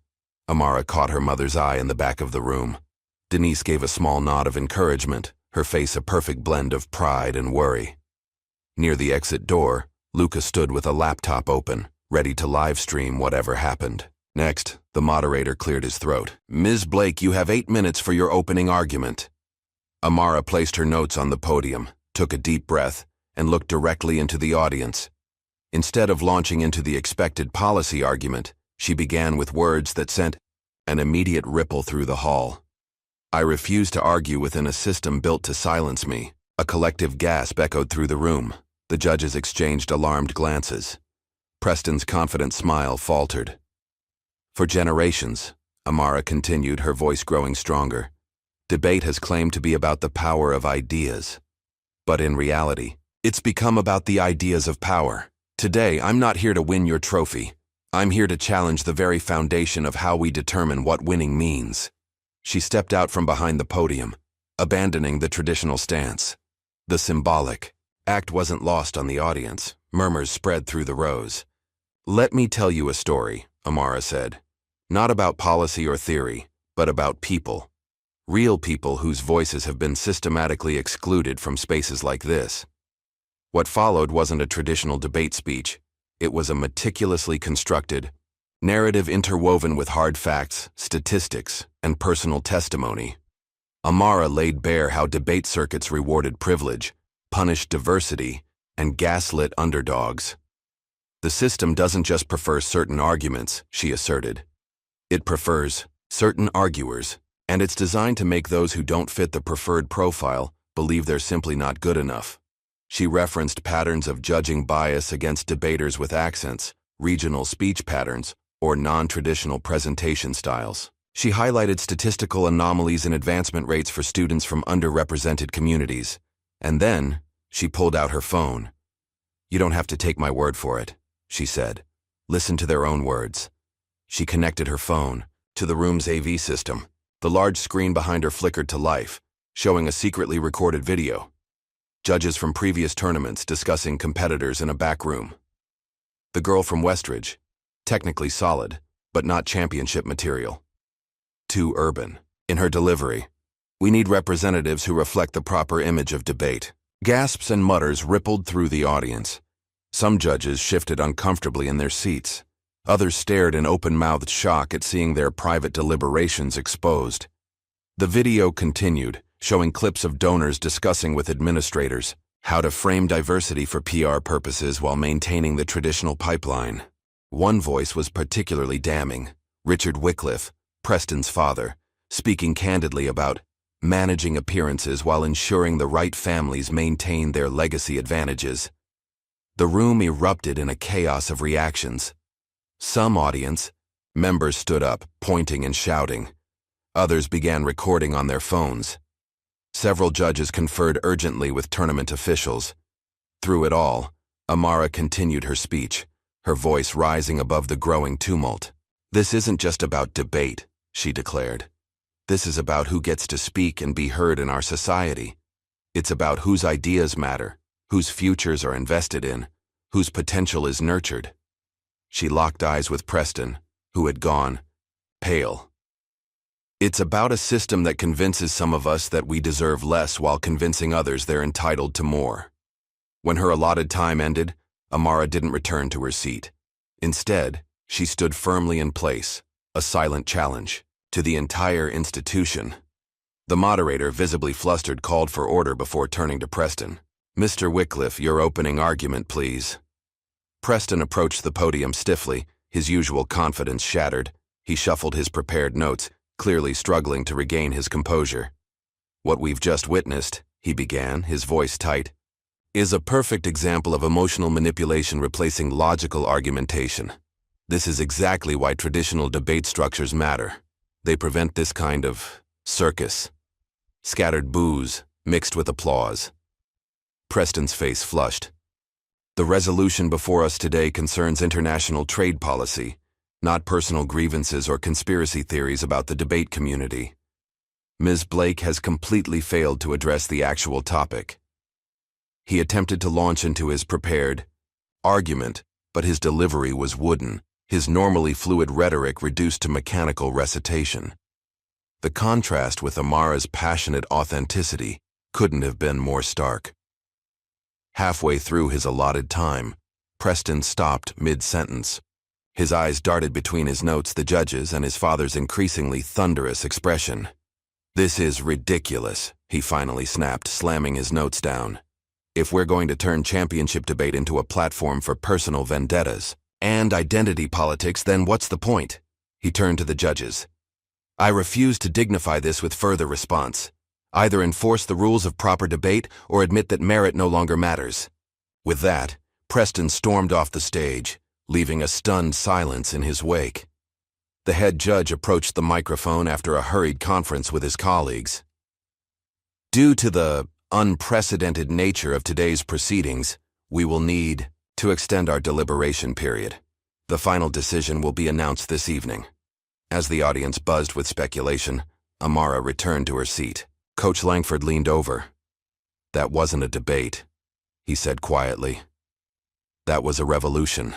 Amara caught her mother's eye in the back of the room. Denise gave a small nod of encouragement, her face a perfect blend of pride and worry. Near the exit door, Luca stood with a laptop open, ready to live stream whatever happened. Next, the moderator cleared his throat. "Ms. Blake, you have 8 minutes for your opening argument." Amara placed her notes on the podium, took a deep breath, and looked directly into the audience. Instead of launching into the expected policy argument, she began with words that sent an immediate ripple through the hall. "I refuse to argue within a system built to silence me." A collective gasp echoed through the room. The judges exchanged alarmed glances. Preston's confident smile faltered. "For generations," Amara continued, her voice growing stronger, "debate has claimed to be about the power of ideas. But in reality, it's become about the ideas of power. Today, I'm not here to win your trophy. I'm here to challenge the very foundation of how we determine what winning means." She stepped out from behind the podium, abandoning the traditional stance. The symbolic act wasn't lost on the audience. Murmurs spread through the rows. "Let me tell you a story," Amara said. "Not about policy or theory, but about people. Real people whose voices have been systematically excluded from spaces like this." What followed wasn't a traditional debate speech. It was a meticulously constructed narrative interwoven with hard facts, statistics, and personal testimony. Amara laid bare how debate circuits rewarded privilege, punished diversity, and gaslit underdogs. "The system doesn't just prefer certain arguments," she asserted. "It prefers certain arguers, and it's designed to make those who don't fit the preferred profile believe they're simply not good enough." She referenced patterns of judging bias against debaters with accents, regional speech patterns, or non-traditional presentation styles. She highlighted statistical anomalies in advancement rates for students from underrepresented communities. And then, she pulled out her phone. "You don't have to take my word for it," she said. "Listen to their own words." She connected her phone to the room's AV system. The large screen behind her flickered to life, showing a secretly recorded video. Judges from previous tournaments discussing competitors in a back room. The girl from Westridge, technically solid, but not championship material. Too urban. In her delivery, "We need representatives who reflect the proper image of debate." Gasps and mutters rippled through the audience. Some judges shifted uncomfortably in their seats. Others stared in open-mouthed shock at seeing their private deliberations exposed. The video continued, showing clips of donors discussing with administrators how to frame diversity for PR purposes while maintaining the traditional pipeline. One voice was particularly damning, Richard Wycliffe, Preston's father, speaking candidly about managing appearances while ensuring the right families maintain their legacy advantages. The room erupted in a chaos of reactions. Some audience members stood up, pointing and shouting. Others began recording on their phones. Several judges conferred urgently with tournament officials. Through it all, Amara continued her speech, her voice rising above the growing tumult. "This isn't just about debate," she declared. "This is about who gets to speak and be heard in our society. It's about whose ideas matter, whose futures are invested in, whose potential is nurtured." She locked eyes with Preston, who had gone pale. "It's about a system that convinces some of us that we deserve less while convincing others they're entitled to more." When her allotted time ended, Amara didn't return to her seat. Instead, she stood firmly in place, a silent challenge to the entire institution. The moderator, visibly flustered, called for order before turning to Preston. "Mr. Wycliffe, your opening argument, please." Preston approached the podium stiffly, his usual confidence shattered. He shuffled his prepared notes, clearly struggling to regain his composure. "What we've just witnessed," he began, his voice tight, "is a perfect example of emotional manipulation replacing logical argumentation. This is exactly why traditional debate structures matter. They prevent this kind of circus." Scattered boos, mixed with applause. Preston's face flushed. The resolution before us today concerns international trade policy, not personal grievances or conspiracy theories about the debate community. Ms. Blake has completely failed to address the actual topic. He attempted to launch into his prepared argument, but his delivery was wooden, his normally fluid rhetoric reduced to mechanical recitation. The contrast with Amara's passionate authenticity couldn't have been more stark. Halfway through his allotted time, Preston stopped mid-sentence. His eyes darted between his notes, the judges, and his father's increasingly thunderous expression. "This is ridiculous," he finally snapped, slamming his notes down. "If we're going to turn championship debate into a platform for personal vendettas and identity politics, then what's the point?" He turned to the judges. "I refuse to dignify this with further response. Either enforce the rules of proper debate or admit that merit no longer matters." With that, Preston stormed off the stage, leaving a stunned silence in his wake. The head judge approached the microphone after a hurried conference with his colleagues. "Due to the unprecedented nature of today's proceedings, we will need to extend our deliberation period. The final decision will be announced this evening." As the audience buzzed with speculation, Amara returned to her seat. Coach Langford leaned over. "That wasn't a debate," he said quietly. "That was a revolution."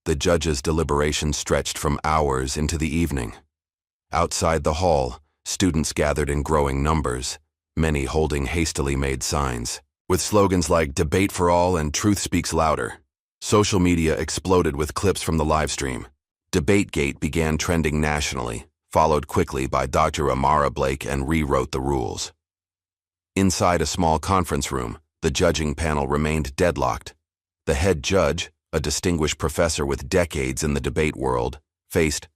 The judges' deliberation stretched from hours into the evening. Outside the hall, students gathered in growing numbers, many holding hastily made signs, with slogans like "Debate for All" and "Truth Speaks Louder." Social media exploded with clips from the livestream. DebateGate began trending nationally, followed quickly by Dr. Amara Blake, and rewrote the rules. Inside a small conference room, the judging panel remained deadlocked. The head judge, a distinguished professor with decades in the debate world, faced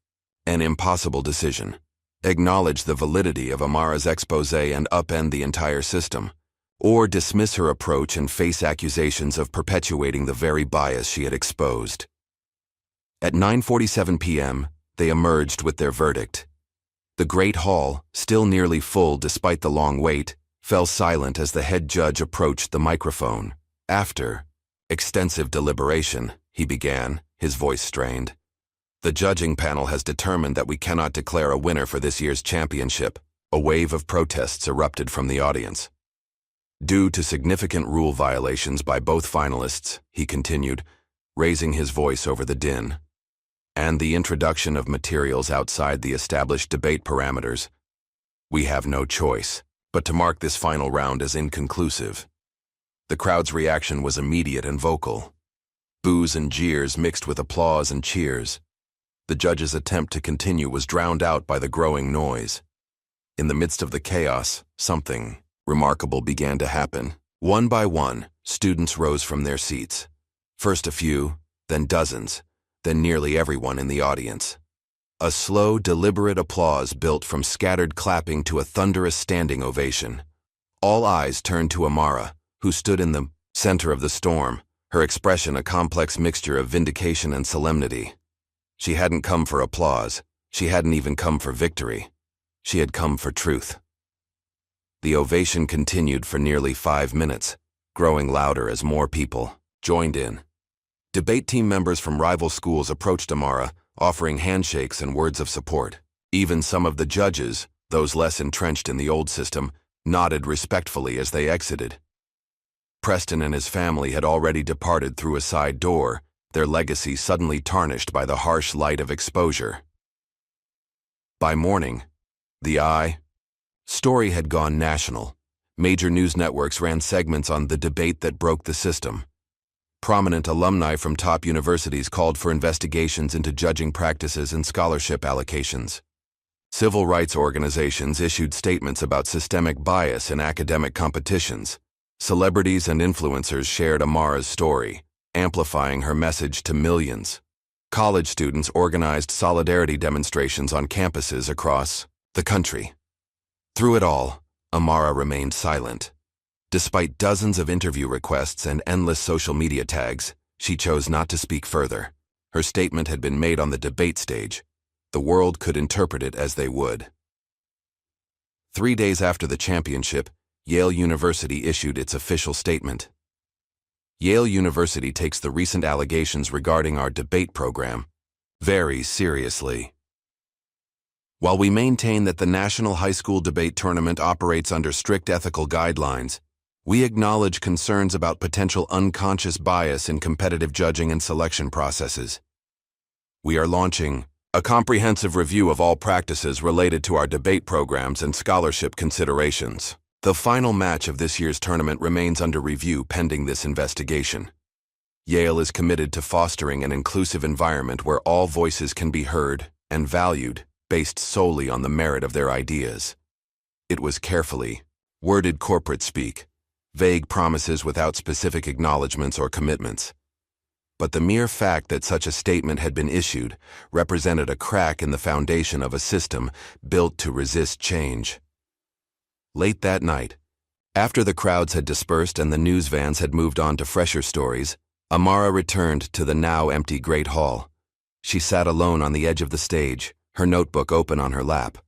an impossible decision: acknowledge the validity of Amara's exposé and upend the entire system, or dismiss her approach and face accusations of perpetuating the very bias she had exposed. At 9:47 p.m., they emerged with their verdict. The great hall, still nearly full despite the long wait, fell silent as the head judge approached the microphone. "After extensive deliberation," he began, his voice strained, "the judging panel has determined that we cannot declare a winner for this year's championship." A wave of protests erupted from the audience. "Due to significant rule violations by both finalists," he continued, raising his voice over the din, "and the introduction of materials outside the established debate parameters, we have no choice but to mark this final round as inconclusive." The crowd's reaction was immediate and vocal. Boos and jeers mixed with applause and cheers. The judge's attempt to continue was drowned out by the growing noise. In the midst of the chaos, something remarkable began to happen. One by one, students rose from their seats. First a few, then dozens, then nearly everyone in the audience. A slow, deliberate applause built from scattered clapping to a thunderous standing ovation. All eyes turned to Amara, who stood in the center of the storm, her expression a complex mixture of vindication and solemnity. She hadn't come for applause. She hadn't even come for victory. She had come for truth. The ovation continued for nearly 5 minutes, growing louder as more people joined in. Debate team members from rival schools approached Amara, offering handshakes and words of support. Even some of the judges, those less entrenched in the old system, nodded respectfully as they exited. Preston and his family had already departed through a side door, their legacy suddenly tarnished by the harsh light of exposure. By morning, the story had gone national. Major news networks ran segments on the debate that broke the system. Prominent alumni from top universities called for investigations into judging practices and scholarship allocations. Civil rights organizations issued statements about systemic bias in academic competitions. Celebrities and influencers shared Amara's story, amplifying her message to millions. College students organized solidarity demonstrations on campuses across the country. Through it all, Amara remained silent. Despite dozens of interview requests and endless social media tags, she chose not to speak further. Her statement had been made on the debate stage. The world could interpret it as they would. 3 days after the championship, Yale University issued its official statement. Yale University takes the recent allegations regarding our debate program very seriously. While we maintain that the National High School Debate Tournament operates under strict ethical guidelines, we acknowledge concerns about potential unconscious bias in competitive judging and selection processes. We are launching a comprehensive review of all practices related to our debate programs and scholarship considerations. The final match of this year's tournament remains under review pending this investigation. Yale is committed to fostering an inclusive environment where all voices can be heard and valued based solely on the merit of their ideas. It was carefully worded corporate speak, vague promises without specific acknowledgments or commitments. But the mere fact that such a statement had been issued represented a crack in the foundation of a system built to resist change. Late that night, after the crowds had dispersed and the news vans had moved on to fresher stories, Amara returned to the now empty Great Hall. She sat alone on the edge of the stage, her notebook open on her lap.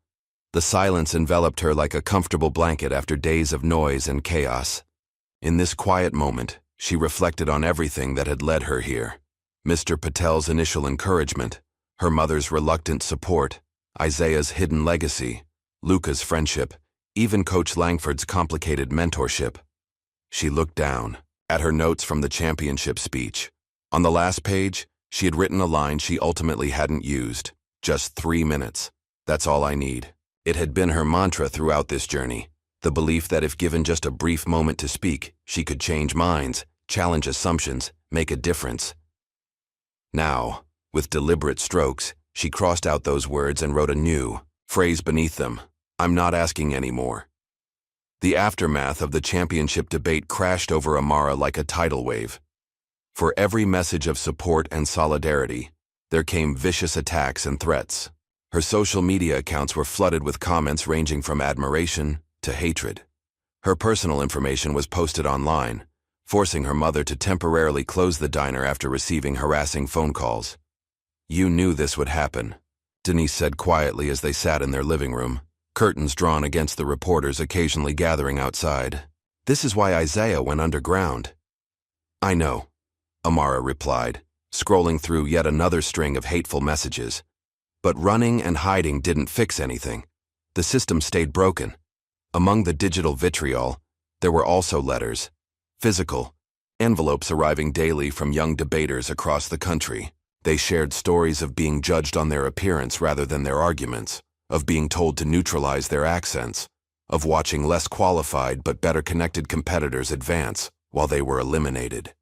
The silence enveloped her like a comfortable blanket after days of noise and chaos. In this quiet moment, she reflected on everything that had led her here. Mr. Patel's initial encouragement, her mother's reluctant support, Isaiah's hidden legacy, Luca's friendship, even Coach Langford's complicated mentorship. She looked down at her notes from the championship speech. On the last page, she had written a line she ultimately hadn't used. Just 3 minutes. That's all I need. It had been her mantra throughout this journey, the belief that if given just a brief moment to speak, she could change minds, challenge assumptions, make a difference. Now, with deliberate strokes, she crossed out those words and wrote a new phrase beneath them. I'm not asking anymore. The aftermath of the championship debate crashed over Amara like a tidal wave. For every message of support and solidarity, there came vicious attacks and threats. Her social media accounts were flooded with comments ranging from admiration to hatred. Her personal information was posted online, forcing her mother to temporarily close the diner after receiving harassing phone calls. You knew this would happen, Denise said quietly as they sat in their living room, curtains drawn against the reporters occasionally gathering outside. This is why Isaiah went underground. I know, Amara replied, scrolling through yet another string of hateful messages. But running and hiding didn't fix anything. The system stayed broken. Among the digital vitriol, there were also letters, physical, envelopes arriving daily from young debaters across the country. They shared stories of being judged on their appearance rather than their arguments, of being told to neutralize their accents, of watching less qualified but better connected competitors advance while they were eliminated.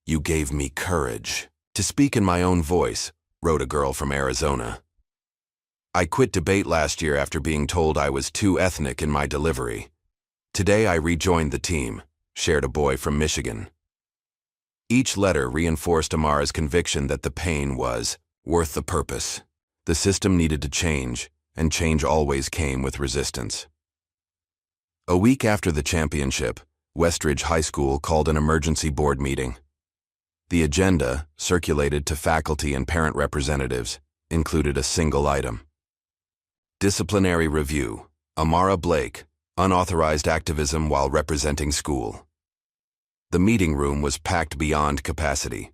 You gave me courage to speak in my own voice, wrote a girl from Arizona. I quit debate last year after being told I was too ethnic in my delivery. Today I rejoined the team, shared a boy from Michigan. Each letter reinforced Amara's conviction that the pain was worth the purpose. The system needed to change, and change always came with resistance. A week after the championship, Westridge High School called an emergency board meeting. The agenda, circulated to faculty and parent representatives, included a single item. Disciplinary review. Amara Blake, unauthorized activism while representing school. The meeting room was packed beyond capacity.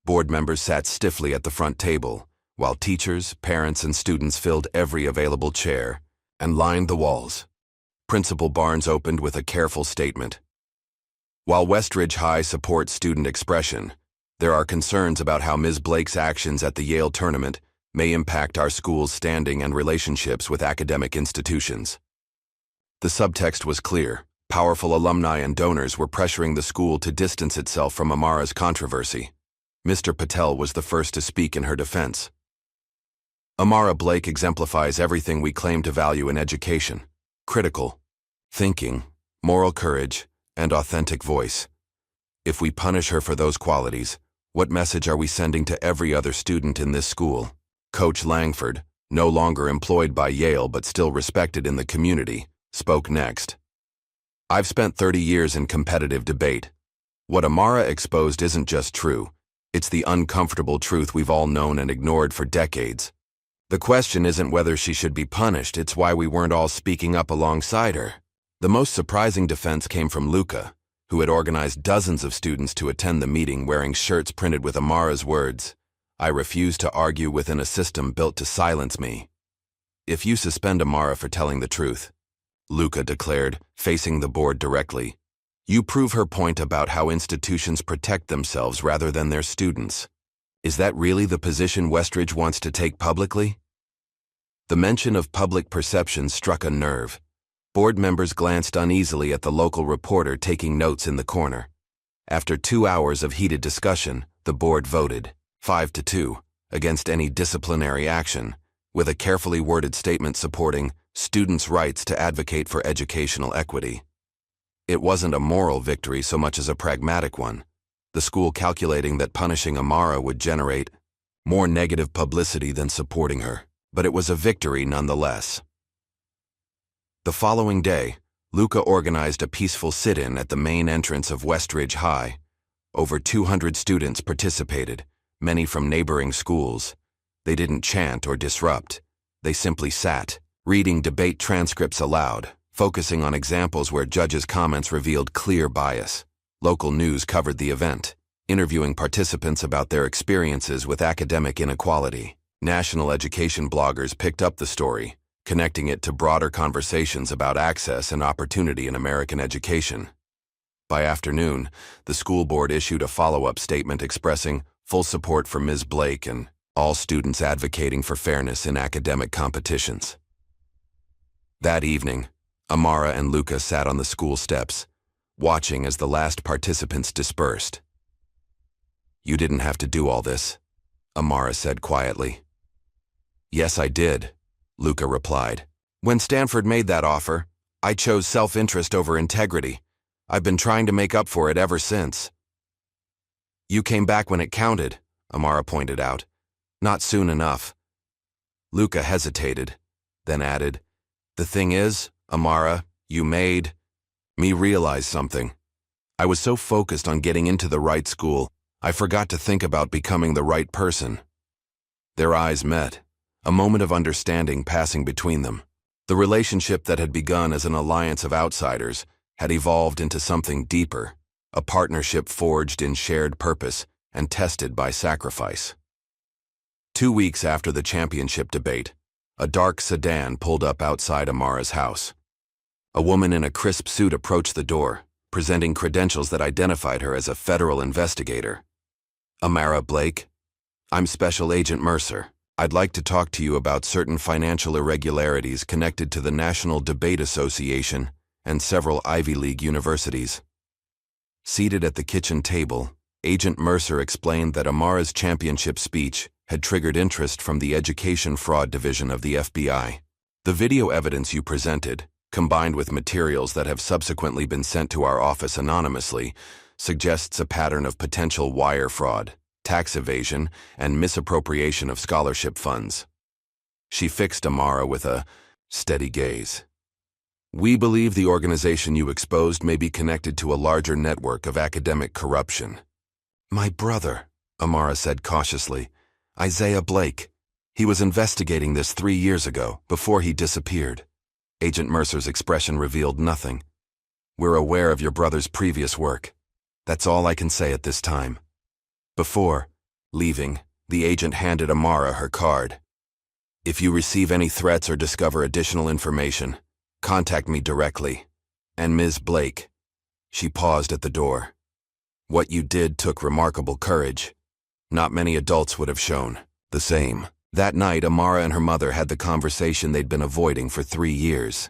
Board members sat stiffly at the front table, while teachers, parents, and students filled every available chair and lined the walls. Principal Barnes opened with a careful statement. While Westridge High supports student expression, there are concerns about how Ms. Blake's actions at the Yale tournament may impact our school's standing and relationships with academic institutions. The subtext was clear. Powerful alumni and donors were pressuring the school to distance itself from Amara's controversy. Mr. Patel was the first to speak in her defense. Amara Blake exemplifies everything we claim to value in education: critical thinking, moral courage, and authentic voice. If we punish her for those qualities, what message are we sending to every other student in this school? Coach Langford, no longer employed by Yale but still respected in the community, spoke next. I've spent 30 years in competitive debate. What Amara exposed isn't just true, it's the uncomfortable truth we've all known and ignored for decades. The question isn't whether she should be punished, it's why we weren't all speaking up alongside her. The most surprising defense came from Luca, who had organized dozens of students to attend the meeting wearing shirts printed with Amara's words, "I refuse to argue within a system built to silence me." "If you suspend Amara for telling the truth," Luca declared, facing the board directly, "you prove her point about how institutions protect themselves rather than their students. Is that really the position Westridge wants to take publicly?" The mention of public perception struck a nerve. Board members glanced uneasily at the local reporter taking notes in the corner. After 2 hours of heated discussion, the board voted, 5-2, against any disciplinary action, with a carefully worded statement supporting students' rights to advocate for educational equity. It wasn't a moral victory so much as a pragmatic one, the school calculating that punishing Amara would generate more negative publicity than supporting her, but it was a victory nonetheless. The following day, Luca organized a peaceful sit-in at the main entrance of Westridge High. Over 200 students participated, many from neighboring schools. They didn't chant or disrupt. They simply sat, reading debate transcripts aloud, focusing on examples where judges' comments revealed clear bias. Local news covered the event, interviewing participants about their experiences with academic inequality. National education bloggers picked up the story, connecting it to broader conversations about access and opportunity in American education. By afternoon, the school board issued a follow-up statement expressing full support for Ms. Blake and all students advocating for fairness in academic competitions. That evening, Amara and Luca sat on the school steps, watching as the last participants dispersed. "You didn't have to do all this," Amara said quietly. "Yes, I did," Luca replied. "When Stanford made that offer, I chose self-interest over integrity. I've been trying to make up for it ever since." "You came back when it counted," Amara pointed out. "Not soon enough." Luca hesitated, then added, "The thing is, Amara, you made me realize something. I was so focused on getting into the right school, I forgot to think about becoming the right person." Their eyes met, a moment of understanding passing between them. The relationship that had begun as an alliance of outsiders had evolved into something deeper, a partnership forged in shared purpose and tested by sacrifice. 2 weeks after the championship debate, a dark sedan pulled up outside Amara's house. A woman in a crisp suit approached the door, presenting credentials that identified her as a federal investigator. "Amara Blake? I'm Special Agent Mercer. I'd like to talk to you about certain financial irregularities connected to the National Debate Association and several Ivy League universities." Seated at the kitchen table, Agent Mercer explained that Amara's championship speech had triggered interest from the Education Fraud Division of the FBI. "The video evidence you presented, combined with materials that have subsequently been sent to our office anonymously, suggests a pattern of potential wire fraud, tax evasion, and misappropriation of scholarship funds." She fixed Amara with a steady gaze. "We believe the organization you exposed may be connected to a larger network of academic corruption." "My brother," Amara said cautiously, "Isaiah Blake. He was investigating this 3 years ago, before he disappeared." Agent Mercer's expression revealed nothing. "We're aware of your brother's previous work. That's all I can say at this time." Before leaving, the agent handed Amara her card. "If you receive any threats or discover additional information, contact me directly. And Ms. Blake." She paused at the door. "What you did took remarkable courage. Not many adults would have shown the same." That night, Amara and her mother had the conversation they'd been avoiding for 3 years.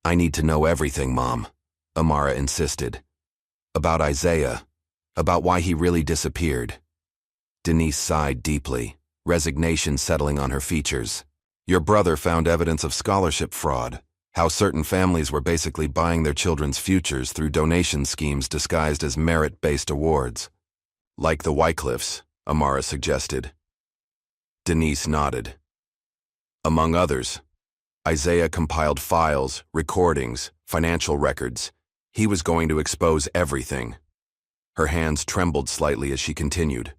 "I need to know everything, Mom," Amara insisted. "About Isaiah. About why he really disappeared." Denise sighed deeply, resignation settling on her features. "Your brother found evidence of scholarship fraud, how certain families were basically buying their children's futures through donation schemes disguised as merit-based awards. Like the Wycliffes," Amara suggested. Denise nodded. "Among others, Isaiah compiled files, recordings, financial records. He was going to expose everything." Her hands trembled slightly as she continued.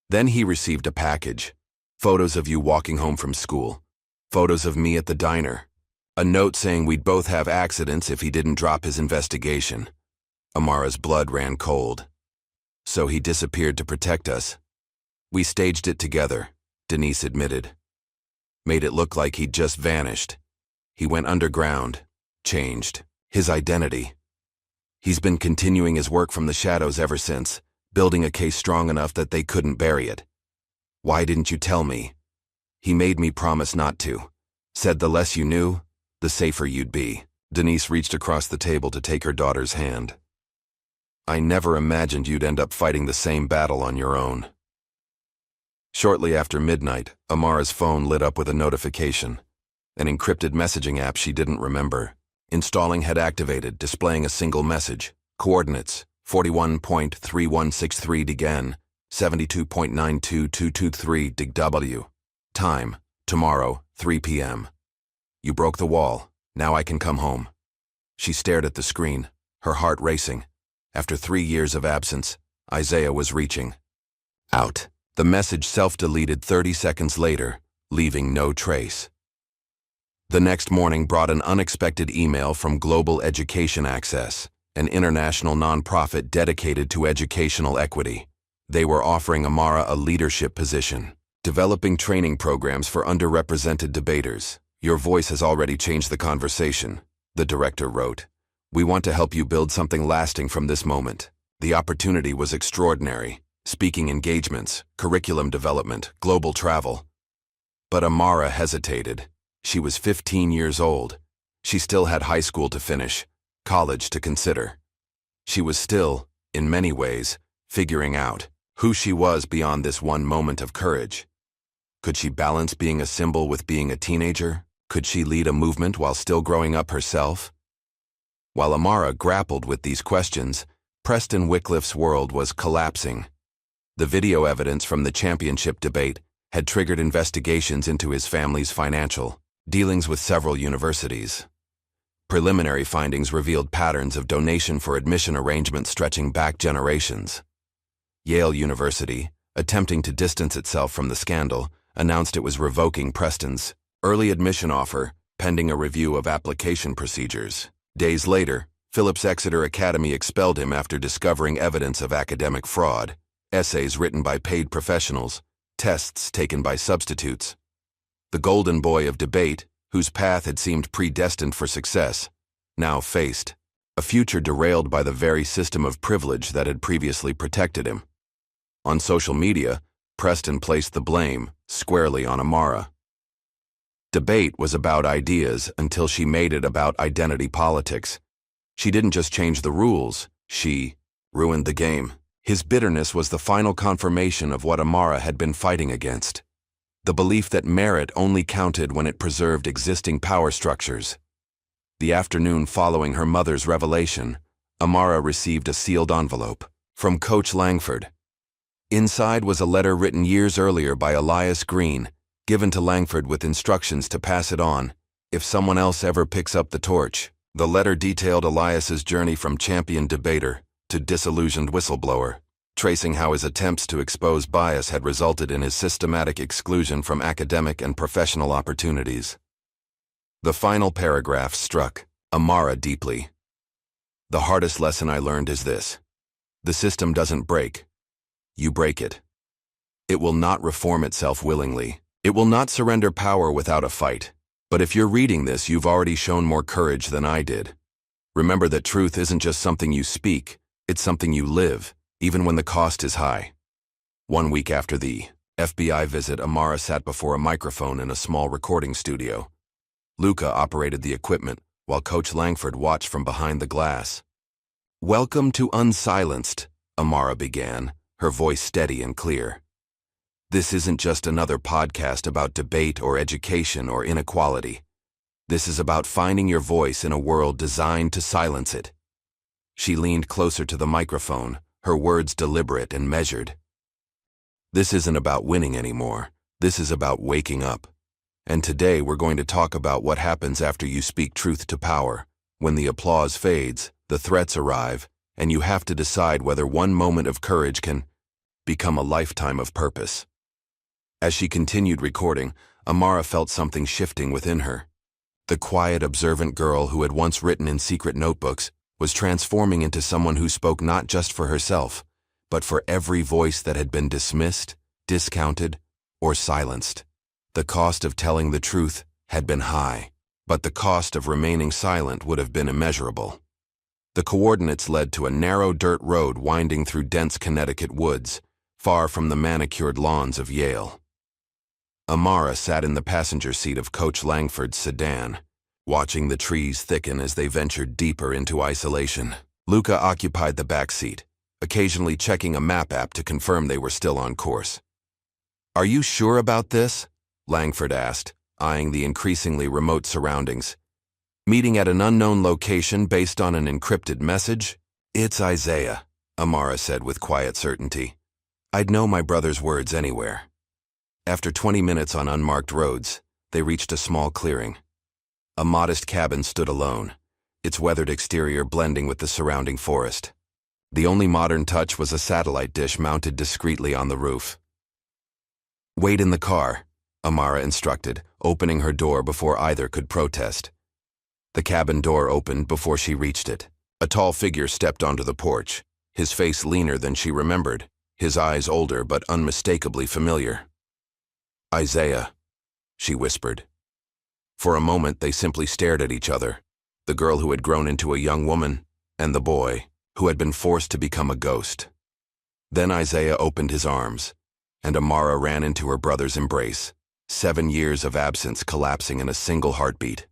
"Then he received a package. Photos of you walking home from school. Photos of me at the diner. A note saying we'd both have accidents if he didn't drop his investigation. Amara's blood ran cold. So he disappeared to protect us. We staged it together, Denise admitted. Made it look like he'd just vanished. He went underground, changed his identity. He's been continuing his work from the shadows ever since, building a case strong enough that they couldn't bury it. Why didn't you tell me? He made me promise not to. Said the less you knew, the safer you'd be. Denise reached across the table to take her daughter's hand. I never imagined you'd end up fighting the same battle on your own. Shortly after midnight, Amara's phone lit up with a notification. An encrypted messaging app she didn't remember. Installing had activated, displaying a single message. Coordinates, 41.3163 Degen, 72.92223 Dig W. Time, tomorrow, 3 p.m. You broke the wall. Now I can come home. She stared at the screen, her heart racing. After 3 years of absence, Isaiah was reaching out. The message self-deleted 30 seconds later, leaving no trace. The next morning brought an unexpected email from Global Education Access, an international nonprofit dedicated to educational equity. They were offering Amara a leadership position, developing training programs for underrepresented debaters. Your voice has already changed the conversation, the director wrote. We want to help you build something lasting from this moment. The opportunity was extraordinary. Speaking engagements, curriculum development, global travel. But Amara hesitated. She was 15 years old. She still had high school to finish, college to consider. She was still, in many ways, figuring out who she was beyond this one moment of courage. Could she balance being a symbol with being a teenager? Could she lead a movement while still growing up herself? While Amara grappled with these questions, Preston Wycliffe's world was collapsing. The video evidence from the championship debate had triggered investigations into his family's financial dealings with several universities. Preliminary findings revealed patterns of donation for admission arrangements stretching back generations. Yale University, attempting to distance itself from the scandal, announced it was revoking Preston's early admission offer, pending a review of application procedures. Days later, Phillips Exeter Academy expelled him after discovering evidence of academic fraud, essays written by paid professionals, tests taken by substitutes. The golden boy of debate, whose path had seemed predestined for success, now faced a future derailed by the very system of privilege that had previously protected him. On social media, Preston placed the blame squarely on Amara. Debate was about ideas until she made it about identity politics. She didn't just change the rules, she ruined the game. His bitterness was the final confirmation of what Amara had been fighting against. The belief that merit only counted when it preserved existing power structures. The afternoon following her mother's revelation, Amara received a sealed envelope from Coach Langford. Inside was a letter written years earlier by Elias Green, given to Langford with instructions to pass it on if someone else ever picks up the torch. The letter detailed Elias's journey from champion debater to disillusioned whistleblower, tracing how his attempts to expose bias had resulted in his systematic exclusion from academic and professional opportunities. The final paragraph struck Amara deeply. The hardest lesson I learned is this: the system doesn't break. You break it. It will not reform itself willingly. It will not surrender power without a fight. But if you're reading this, you've already shown more courage than I did. Remember that truth isn't just something you speak, it's something you live, even when the cost is high. 1 week after the FBI visit, Amara sat before a microphone in a small recording studio. Luca operated the equipment, while Coach Langford watched from behind the glass. "Welcome to Unsilenced," Amara began, her voice steady and clear. "This isn't just another podcast about debate or education or inequality. This is about finding your voice in a world designed to silence it." She leaned closer to the microphone, her words deliberate and measured. "This isn't about winning anymore. This is about waking up. And today we're going to talk about what happens after you speak truth to power, when the applause fades, the threats arrive, and you have to decide whether one moment of courage can become a lifetime of purpose." As she continued recording, Amara felt something shifting within her. The quiet, observant girl who had once written in secret notebooks was transforming into someone who spoke not just for herself, but for every voice that had been dismissed, discounted, or silenced. The cost of telling the truth had been high, but the cost of remaining silent would have been immeasurable. The coordinates led to a narrow dirt road winding through dense Connecticut woods, far from the manicured lawns of Yale. Amara sat in the passenger seat of Coach Langford's sedan, watching the trees thicken as they ventured deeper into isolation. Luca occupied the back seat, occasionally checking a map app to confirm they were still on course. "Are you sure about this?" Langford asked, eyeing the increasingly remote surroundings. "Meeting at an unknown location based on an encrypted message?" "It's Isaiah," Amara said with quiet certainty. "I'd know my brother's words anywhere." After 20 minutes on unmarked roads, they reached a small clearing. A modest cabin stood alone, its weathered exterior blending with the surrounding forest. The only modern touch was a satellite dish mounted discreetly on the roof. "Wait in the car," Amara instructed, opening her door before either could protest. The cabin door opened before she reached it. A tall figure stepped onto the porch, his face leaner than she remembered, his eyes older but unmistakably familiar. "Isaiah," she whispered. For a moment they simply stared at each other, the girl who had grown into a young woman, and the boy, who had been forced to become a ghost. Then Isaiah opened his arms, and Amara ran into her brother's embrace, 7 years of absence collapsing in a single heartbeat.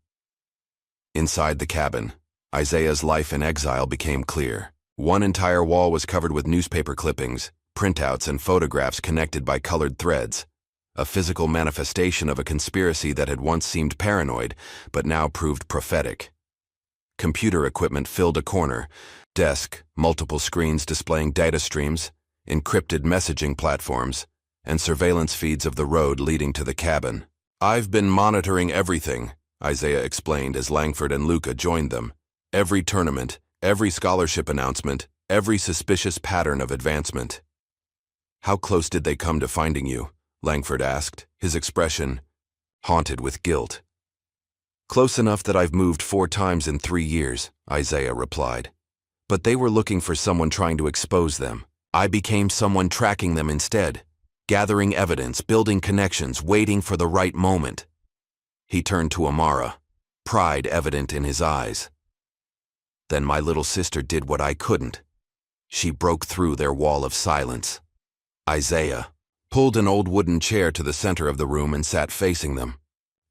Inside the cabin, Isaiah's life in exile became clear. One entire wall was covered with newspaper clippings, printouts, and photographs connected by colored threads, a physical manifestation of a conspiracy that had once seemed paranoid, but now proved prophetic. Computer equipment filled a corner, desk, multiple screens displaying data streams, encrypted messaging platforms, and surveillance feeds of the road leading to the cabin. "I've been monitoring everything," Isaiah explained as Langford and Luca joined them. "Every tournament, every scholarship announcement, every suspicious pattern of advancement." "How close did they come to finding you?" Langford asked, his expression haunted with guilt. "Close enough that I've moved 4 times in 3 years, Isaiah replied. "But they were looking for someone trying to expose them. I became someone tracking them instead, gathering evidence, building connections, waiting for the right moment." He turned to Amara, pride evident in his eyes. "Then my little sister did what I couldn't. She broke through their wall of silence." Isaiah pulled an old wooden chair to the center of the room and sat facing them.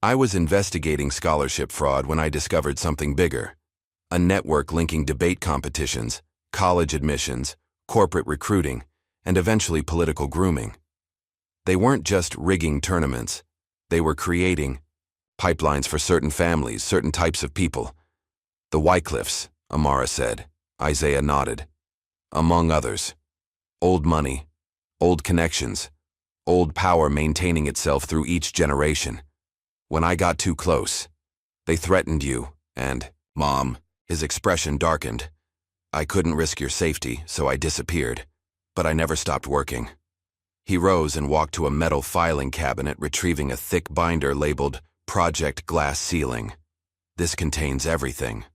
"I was investigating scholarship fraud when I discovered something bigger. A network linking debate competitions, college admissions, corporate recruiting, and eventually political grooming. They weren't just rigging tournaments. They were creating pipelines for certain families, certain types of people. The Wycliffes," Amara said. Isaiah nodded. "Among others. Old money, old connections, old power maintaining itself through each generation. When I got too close, they threatened you, and, Mom," his expression darkened, "I couldn't risk your safety, so I disappeared. But I never stopped working." He rose and walked to a metal filing cabinet, retrieving a thick binder labeled Project Glass Ceiling. "This contains everything.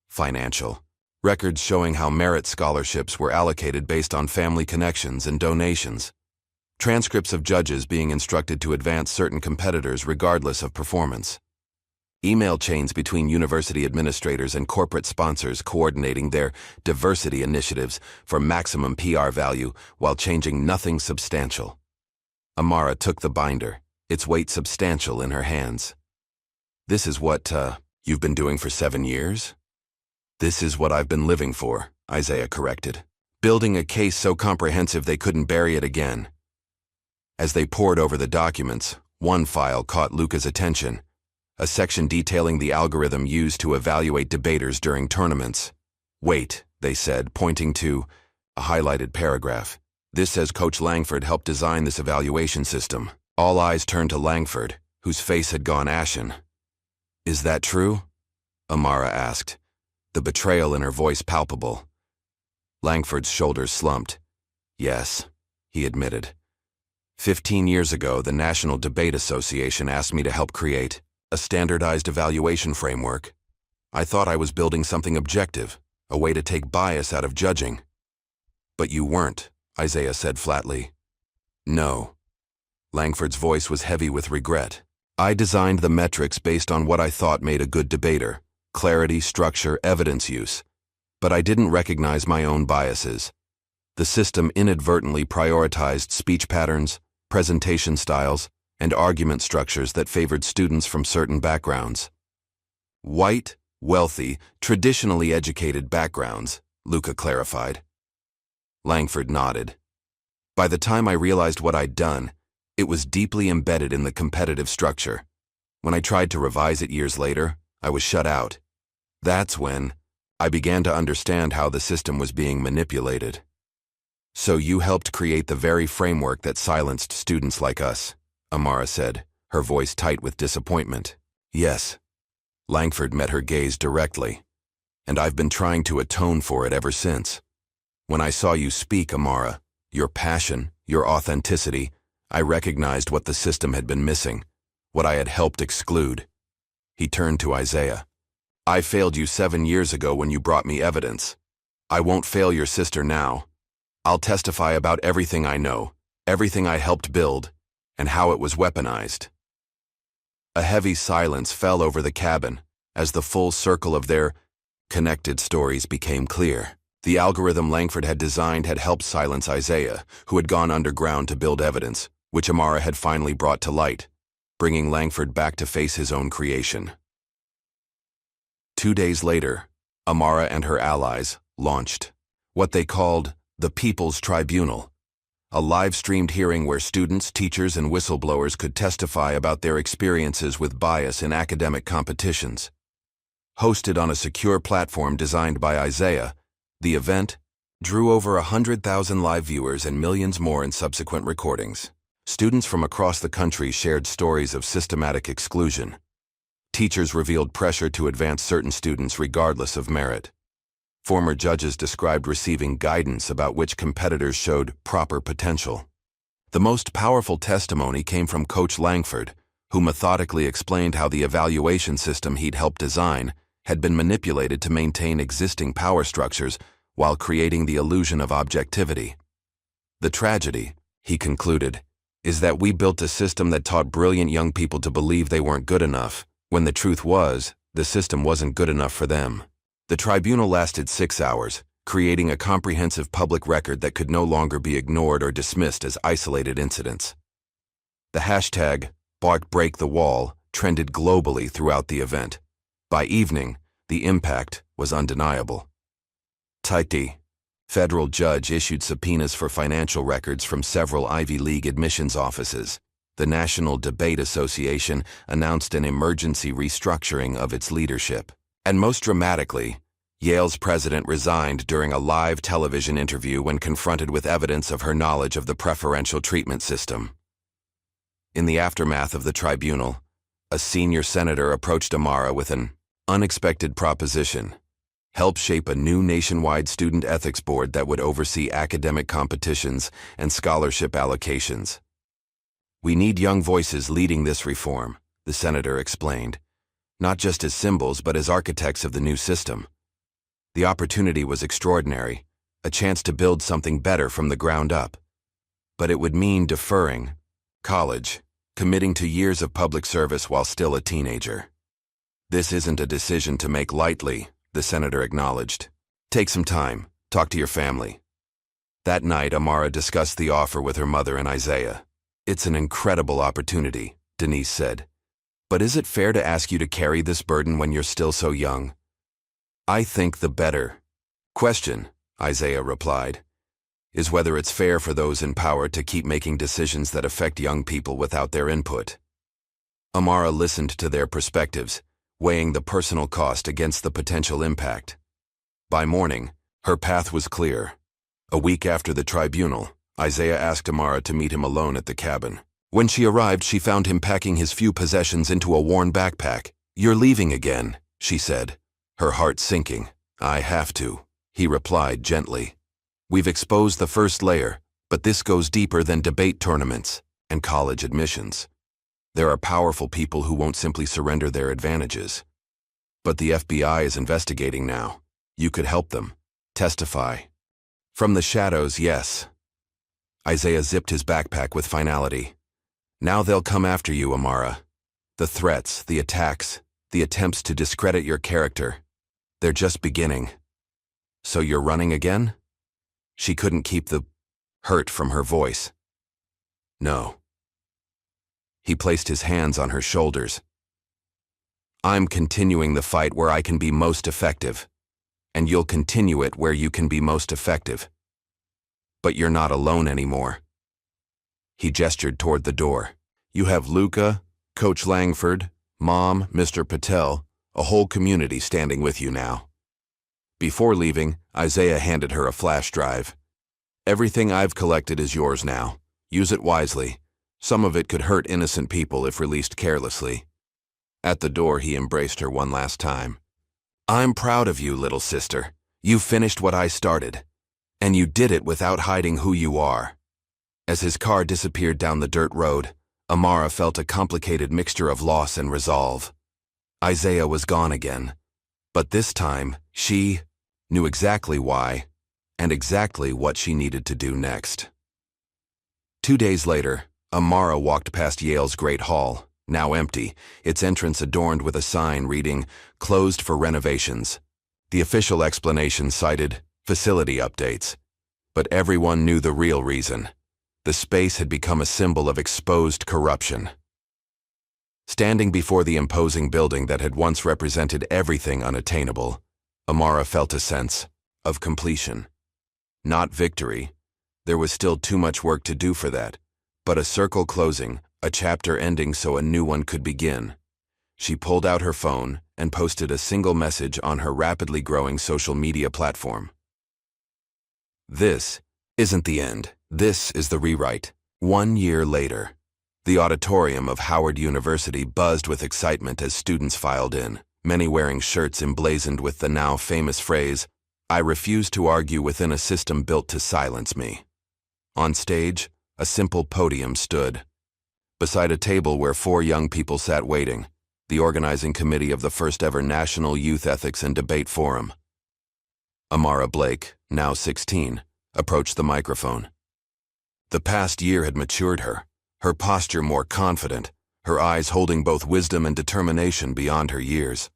Financial. Records showing how merit scholarships were allocated based on family connections and donations. Transcripts of judges being instructed to advance certain competitors regardless of performance. Email chains between university administrators and corporate sponsors coordinating their diversity initiatives for maximum PR value while changing nothing substantial." Amara took the binder, its weight substantial in her hands. "This is what, you've been doing for 7 years?" "This is what I've been living for," Isaiah corrected. "Building a case so comprehensive they couldn't bury it again." As they pored over the documents, one file caught Luca's attention, a section detailing the algorithm used to evaluate debaters during tournaments. "Wait," they said, pointing to a highlighted paragraph. "This says Coach Langford helped design this evaluation system." All eyes turned to Langford, whose face had gone ashen. "Is that true?" Amara asked, the betrayal in her voice palpable. Langford's shoulders slumped. "Yes," he admitted. 15 years ago, the National Debate Association asked me to help create A standardized evaluation framework. I thought I was building something objective, a way to take bias out of judging. But you weren't, Isaiah said flatly. No. Langford's voice was heavy with regret. I designed the metrics based on what I thought made a good debater: clarity, structure, evidence use. But I didn't recognize my own biases. The system inadvertently prioritized speech patterns, presentation styles, and argument structures that favored students from certain backgrounds. White, wealthy, traditionally educated backgrounds, Luca clarified. Langford nodded. By the time I realized what I'd done, it was deeply embedded in the competitive structure. When I tried to revise it years later, I was shut out. That's when I began to understand how the system was being manipulated. So you helped create the very framework that silenced students like us, Amara said, her voice tight with disappointment. Yes. Langford met her gaze directly. And I've been trying to atone for it ever since. When I saw you speak, Amara, your passion, your authenticity, I recognized what the system had been missing, what I had helped exclude. He turned to Isaiah. I failed you 7 years ago when you brought me evidence. I won't fail your sister now. I'll testify about everything I know, everything I helped build, and how it was weaponized. A heavy silence fell over the cabin as the full circle of their connected stories became clear. The algorithm Langford had designed had helped silence Isaiah, who had gone underground to build evidence, which Amara had finally brought to light, bringing Langford back to face his own creation. 2 days later, Amara and her allies launched what they called the People's Tribunal, a live-streamed hearing where students, teachers, and whistleblowers could testify about their experiences with bias in academic competitions. Hosted on a secure platform designed by Isaiah, the event drew over 100,000 live viewers and millions more in subsequent recordings. Students from across the country shared stories of systematic exclusion. Teachers revealed pressure to advance certain students regardless of merit. Former judges described receiving guidance about which competitors showed proper potential. The most powerful testimony came from Coach Langford, who methodically explained how the evaluation system he'd helped design had been manipulated to maintain existing power structures while creating the illusion of objectivity. The tragedy, he concluded, is that we built a system that taught brilliant young people to believe they weren't good enough, when the truth was, the system wasn't good enough for them. The tribunal lasted 6 hours, creating a comprehensive public record that could no longer be ignored or dismissed as isolated incidents. The hashtag #BreakTheWall trended globally throughout the event. By evening, the impact was undeniable. Taiti, federal judge, issued subpoenas for financial records from several Ivy League admissions offices. The National Debate Association announced an emergency restructuring of its leadership. And most dramatically, Yale's president resigned during a live television interview when confronted with evidence of her knowledge of the preferential treatment system. In the aftermath of the tribunal, a senior senator approached Amara with an unexpected proposition: help shape a new nationwide student ethics board that would oversee academic competitions and scholarship allocations. We need young voices leading this reform, the senator explained, not just as symbols but as architects of the new system. The opportunity was extraordinary, a chance to build something better from the ground up. But it would mean deferring college, committing to years of public service while still a teenager. This isn't a decision to make lightly, the senator acknowledged. Take some time, talk to your family. That night, Amara discussed the offer with her mother and Isaiah. It's an incredible opportunity, Denise said. But is it fair to ask you to carry this burden when you're still so young? I think the better question, Isaiah replied, is whether it's fair for those in power to keep making decisions that affect young people without their input. Amara listened to their perspectives, weighing the personal cost against the potential impact. By morning, her path was clear. A week after the tribunal, Isaiah asked Amara to meet him alone at the cabin. When she arrived, she found him packing his few possessions into a worn backpack. "You're leaving again," she said, her heart sinking. "I have to," he replied gently. "We've exposed the first layer, but this goes deeper than debate tournaments and college admissions." There are powerful people who won't simply surrender their advantages. But the FBI is investigating now. You could help them. Testify. From the shadows, yes. Isaiah zipped his backpack with finality. Now they'll come after you, Amara. The threats, the attacks, the attempts to discredit your character, they're just beginning. So you're running again? She couldn't keep the hurt from her voice. No. He placed his hands on her shoulders. I'm continuing the fight where I can be most effective, and you'll continue it where you can be most effective. But you're not alone anymore. He gestured toward the door. You have Luca, Coach Langford, Mom, Mr. Patel, a whole community standing with you now. Before leaving, Isaiah handed her a flash drive. Everything I've collected is yours now. Use it wisely. Some of it could hurt innocent people if released carelessly. At the door, he embraced her one last time. I'm proud of you, little sister. You finished what I started. And you did it without hiding who you are. As his car disappeared down the dirt road, Amara felt a complicated mixture of loss and resolve. Isaiah was gone again. But this time, she knew exactly why and exactly what she needed to do next. 2 days later, Amara walked past Yale's Great Hall, now empty, its entrance adorned with a sign reading, "Closed for renovations." The official explanation cited facility updates. But everyone knew the real reason. The space had become a symbol of exposed corruption. Standing before the imposing building that had once represented everything unattainable, Amara felt a sense of completion. Not victory. There was still too much work to do for that, but a circle closing, a chapter ending so a new one could begin. She pulled out her phone and posted a single message on her rapidly growing social media platform. This isn't the end. This is the rewrite. 1 year later, the auditorium of Howard University buzzed with excitement as students filed in, many wearing shirts emblazoned with the now famous phrase, "I refuse to argue within a system built to silence me." On stage, a simple podium stood. Beside a table where 4 young people sat waiting, the organizing committee of the first-ever National Youth Ethics and Debate Forum. Amara Blake, now 16, approached the microphone. The past year had matured her posture more confident, her eyes holding both wisdom and determination beyond her years.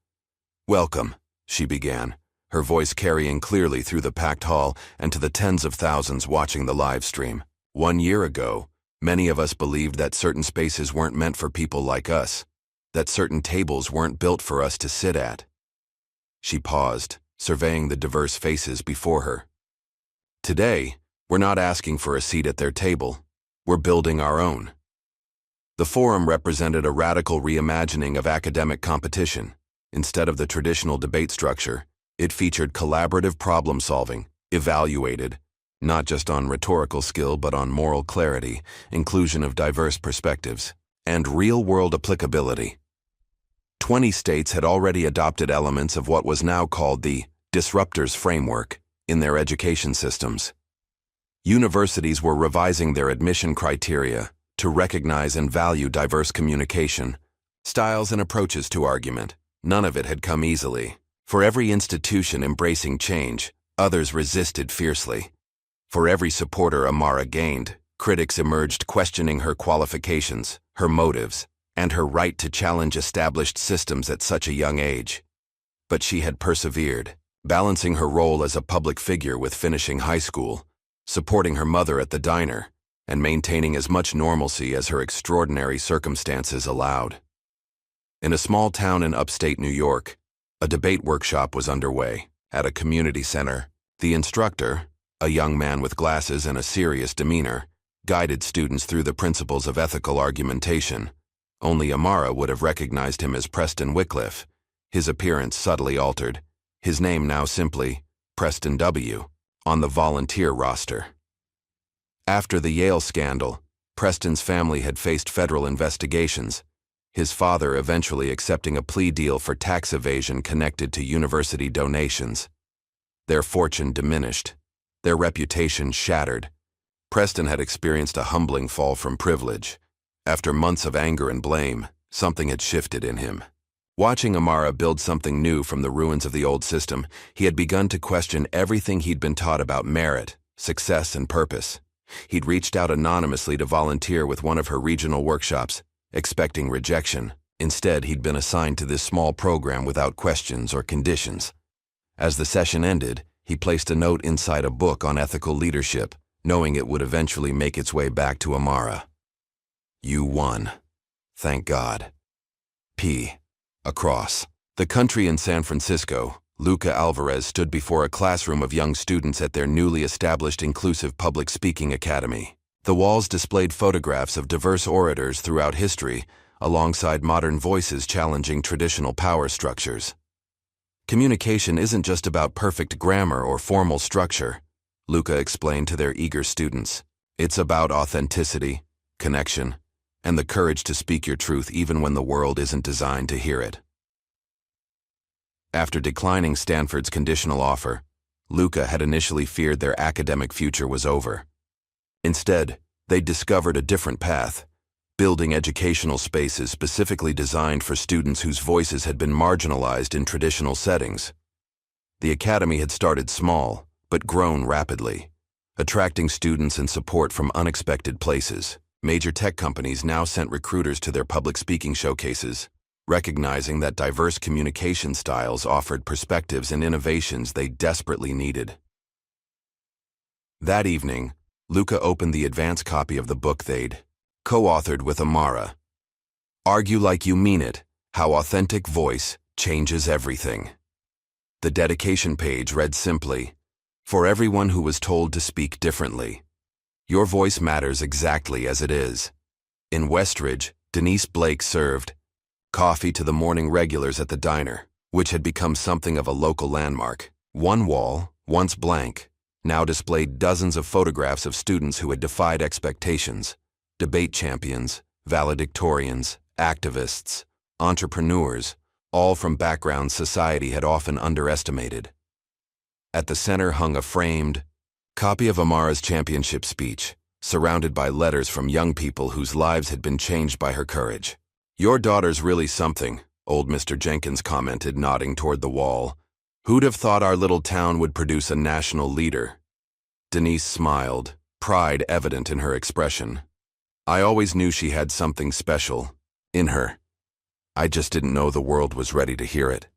"Welcome," she began, her voice carrying clearly through the packed hall and to the tens of thousands watching the live stream. 1 year ago, many of us believed that certain spaces weren't meant for people like us, that certain tables weren't built for us to sit at. She paused, surveying the diverse faces before her. Today, we're not asking for a seat at their table. We're building our own. The forum represented a radical reimagining of academic competition. Instead of the traditional debate structure, it featured collaborative problem-solving, evaluated, not just on rhetorical skill but on moral clarity, inclusion of diverse perspectives, and real-world applicability. 20 states had already adopted elements of what was now called the Disruptors Framework in their education systems. Universities were revising their admission criteria to recognize and value diverse communication, styles and approaches to argument. None of it had come easily. For every institution embracing change, others resisted fiercely. For every supporter Amara gained, critics emerged questioning her qualifications, her motives, and her right to challenge established systems at such a young age. But she had persevered, balancing her role as a public figure with finishing high school, supporting her mother at the diner, and maintaining as much normalcy as her extraordinary circumstances allowed. In a small town in upstate New York, a debate workshop was underway. At a community center, the instructor, a young man with glasses and a serious demeanor, guided students through the principles of ethical argumentation. Only Amara would have recognized him as Preston Wycliffe, his appearance subtly altered, his name now simply Preston W., on the volunteer roster. After the Yale scandal, Preston's family had faced federal investigations, his father eventually accepting a plea deal for tax evasion connected to university donations. Their fortune diminished, their reputation shattered. Preston had experienced a humbling fall from privilege, After months of anger and blame, something had shifted in him. Watching Amara build something new from the ruins of the old system, he had begun to question everything he'd been taught about merit, success, and purpose. He'd reached out anonymously to volunteer with one of her regional workshops, expecting rejection. Instead, he'd been assigned to this small program without questions or conditions. As the session ended, he placed a note inside a book on ethical leadership, knowing it would eventually make its way back to Amara. "You won. Thank God." P. Across the country in San Francisco, Luca Alvarez stood before a classroom of young students at their newly established inclusive public speaking academy. The walls displayed photographs of diverse orators throughout history, alongside modern voices challenging traditional power structures. Communication isn't just about perfect grammar or formal structure, Luca explained to their eager students. It's about authenticity, connection, and the courage to speak your truth even when the world isn't designed to hear it. After declining Stanford's conditional offer, Luca had initially feared their academic future was over. Instead, they discovered a different path, building educational spaces specifically designed for students whose voices had been marginalized in traditional settings. The academy had started small, but grown rapidly, attracting students and support from unexpected places. Major tech companies now sent recruiters to their public speaking showcases, recognizing that diverse communication styles offered perspectives and innovations they desperately needed. That evening, Luca opened the advance copy of the book they'd co-authored with Amara. "Argue Like You Mean It: How Authentic Voice Changes Everything." The dedication page read simply, "For everyone who was told to speak differently, your voice matters exactly as it is." In Westridge, Denise Blake served coffee to the morning regulars at the diner, which had become something of a local landmark. One wall, once blank, now displayed dozens of photographs of students who had defied expectations: debate champions, valedictorians, activists, entrepreneurs, all from backgrounds society had often underestimated. At the center hung a framed copy of Amara's championship speech, surrounded by letters from young people whose lives had been changed by her courage. "Your daughter's really something," old Mr. Jenkins commented, nodding toward the wall. "Who'd have thought our little town would produce a national leader?" Denise smiled, pride evident in her expression. "I always knew she had something special in her. I just didn't know the world was ready to hear it."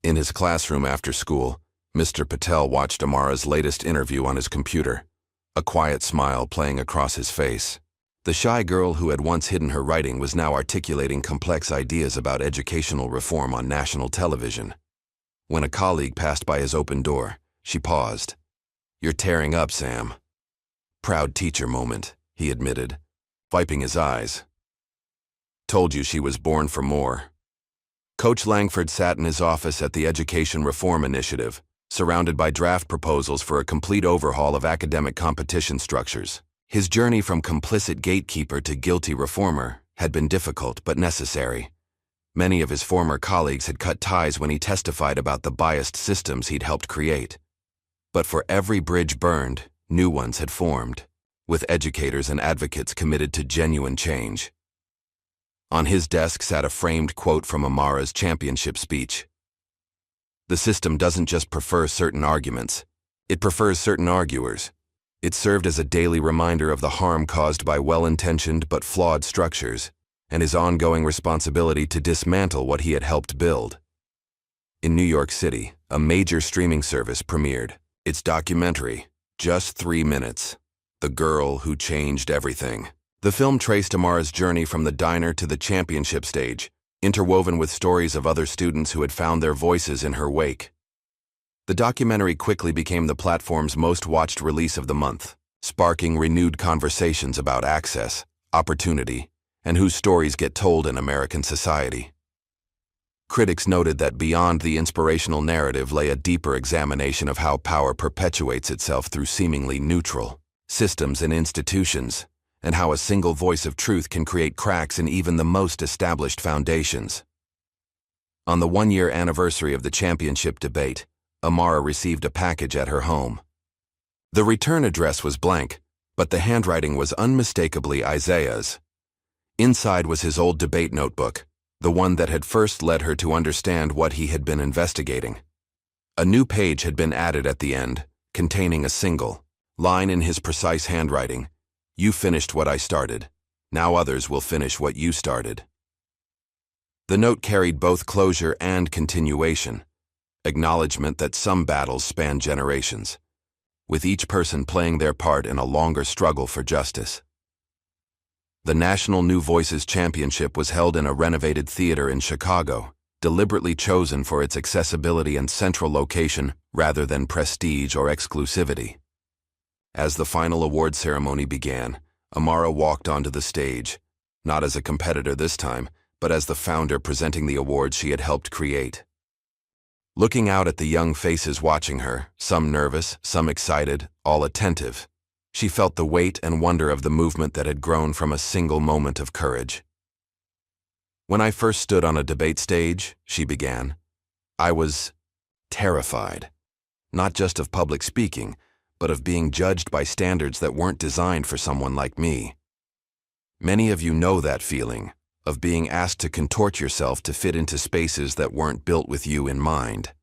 In his classroom after school, Mr. Patel watched Amara's latest interview on his computer, a quiet smile playing across his face. The shy girl who had once hidden her writing was now articulating complex ideas about educational reform on national television. When a colleague passed by his open door, she paused. "You're tearing up, Sam." "Proud teacher moment," he admitted, wiping his eyes. "Told you she was born for more." Coach Langford sat in his office at the Education Reform Initiative, surrounded by draft proposals for a complete overhaul of academic competition structures. His journey from complicit gatekeeper to guilty reformer had been difficult but necessary. Many of his former colleagues had cut ties when he testified about the biased systems he'd helped create. But for every bridge burned, new ones had formed, with educators and advocates committed to genuine change. On his desk sat a framed quote from Amara's championship speech. "The system doesn't just prefer certain arguments, it prefers certain arguers." It served as a daily reminder of the harm caused by well-intentioned but flawed structures, and his ongoing responsibility to dismantle what he had helped build. In New York City, a major streaming service premiered its documentary, Just 3 Minutes: The Girl Who Changed Everything. The film traced Amara's journey from the diner to the championship stage, interwoven with stories of other students who had found their voices in her wake. The documentary quickly became the platform's most watched release of the month, sparking renewed conversations about access, opportunity, and whose stories get told in American society. Critics noted that beyond the inspirational narrative lay a deeper examination of how power perpetuates itself through seemingly neutral systems and institutions, and how a single voice of truth can create cracks in even the most established foundations. On the one-year anniversary of the championship debate, Amara received a package at her home. The return address was blank, but the handwriting was unmistakably Isaiah's. Inside was his old debate notebook, the one that had first led her to understand what he had been investigating. A new page had been added at the end, containing a single line in his precise handwriting. "You finished what I started. Now others will finish what you started." The note carried both closure and continuation, acknowledgement that some battles span generations, with each person playing their part in a longer struggle for justice. The National New Voices Championship was held in a renovated theater in Chicago, deliberately chosen for its accessibility and central location rather than prestige or exclusivity. As the final award ceremony began, Amara walked onto the stage, not as a competitor this time, but as the founder presenting the awards she had helped create. Looking out at the young faces watching her, some nervous, some excited, all attentive, she felt the weight and wonder of the movement that had grown from a single moment of courage. "When I first stood on a debate stage," she began, "I was terrified, not just of public speaking, but of being judged by standards that weren't designed for someone like me. Many of you know that feeling, of being asked to contort yourself to fit into spaces that weren't built with you in mind."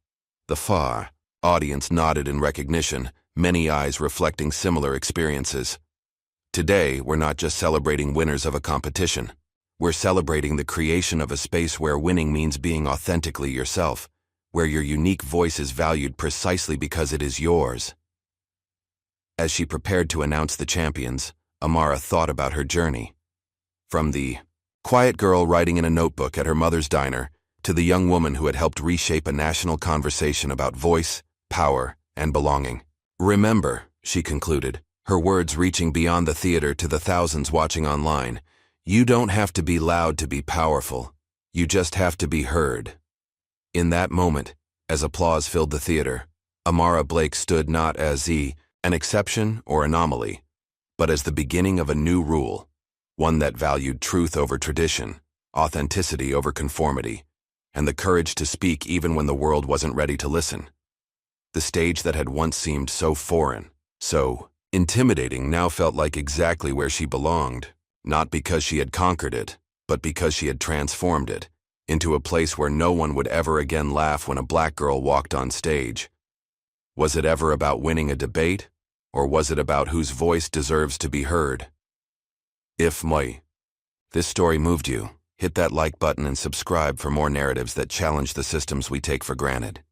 The audience nodded in recognition, many eyes reflecting similar experiences. Today, we're not just celebrating winners of a competition. We're celebrating the creation of a space where winning means being authentically yourself, where your unique voice is valued precisely because it is yours. As she prepared to announce the champions, Amara thought about her journey. From the quiet girl writing in a notebook at her mother's diner to the young woman who had helped reshape a national conversation about voice, power, and belonging. "Remember," she concluded, her words reaching beyond the theater to the thousands watching online, "you don't have to be loud to be powerful. You just have to be heard." In that moment, as applause filled the theater, Amara Blake stood not as an exception or anomaly, but as the beginning of a new rule, one that valued truth over tradition, authenticity over conformity, and the courage to speak even when the world wasn't ready to listen. The stage that had once seemed so foreign, so intimidating, now felt like exactly where she belonged, not because she had conquered it, but because she had transformed it into a place where no one would ever again laugh when a black girl walked on stage. Was it ever about winning a debate, or was it about whose voice deserves to be heard? If this story moved you, hit that like button and subscribe for more narratives that challenge the systems we take for granted.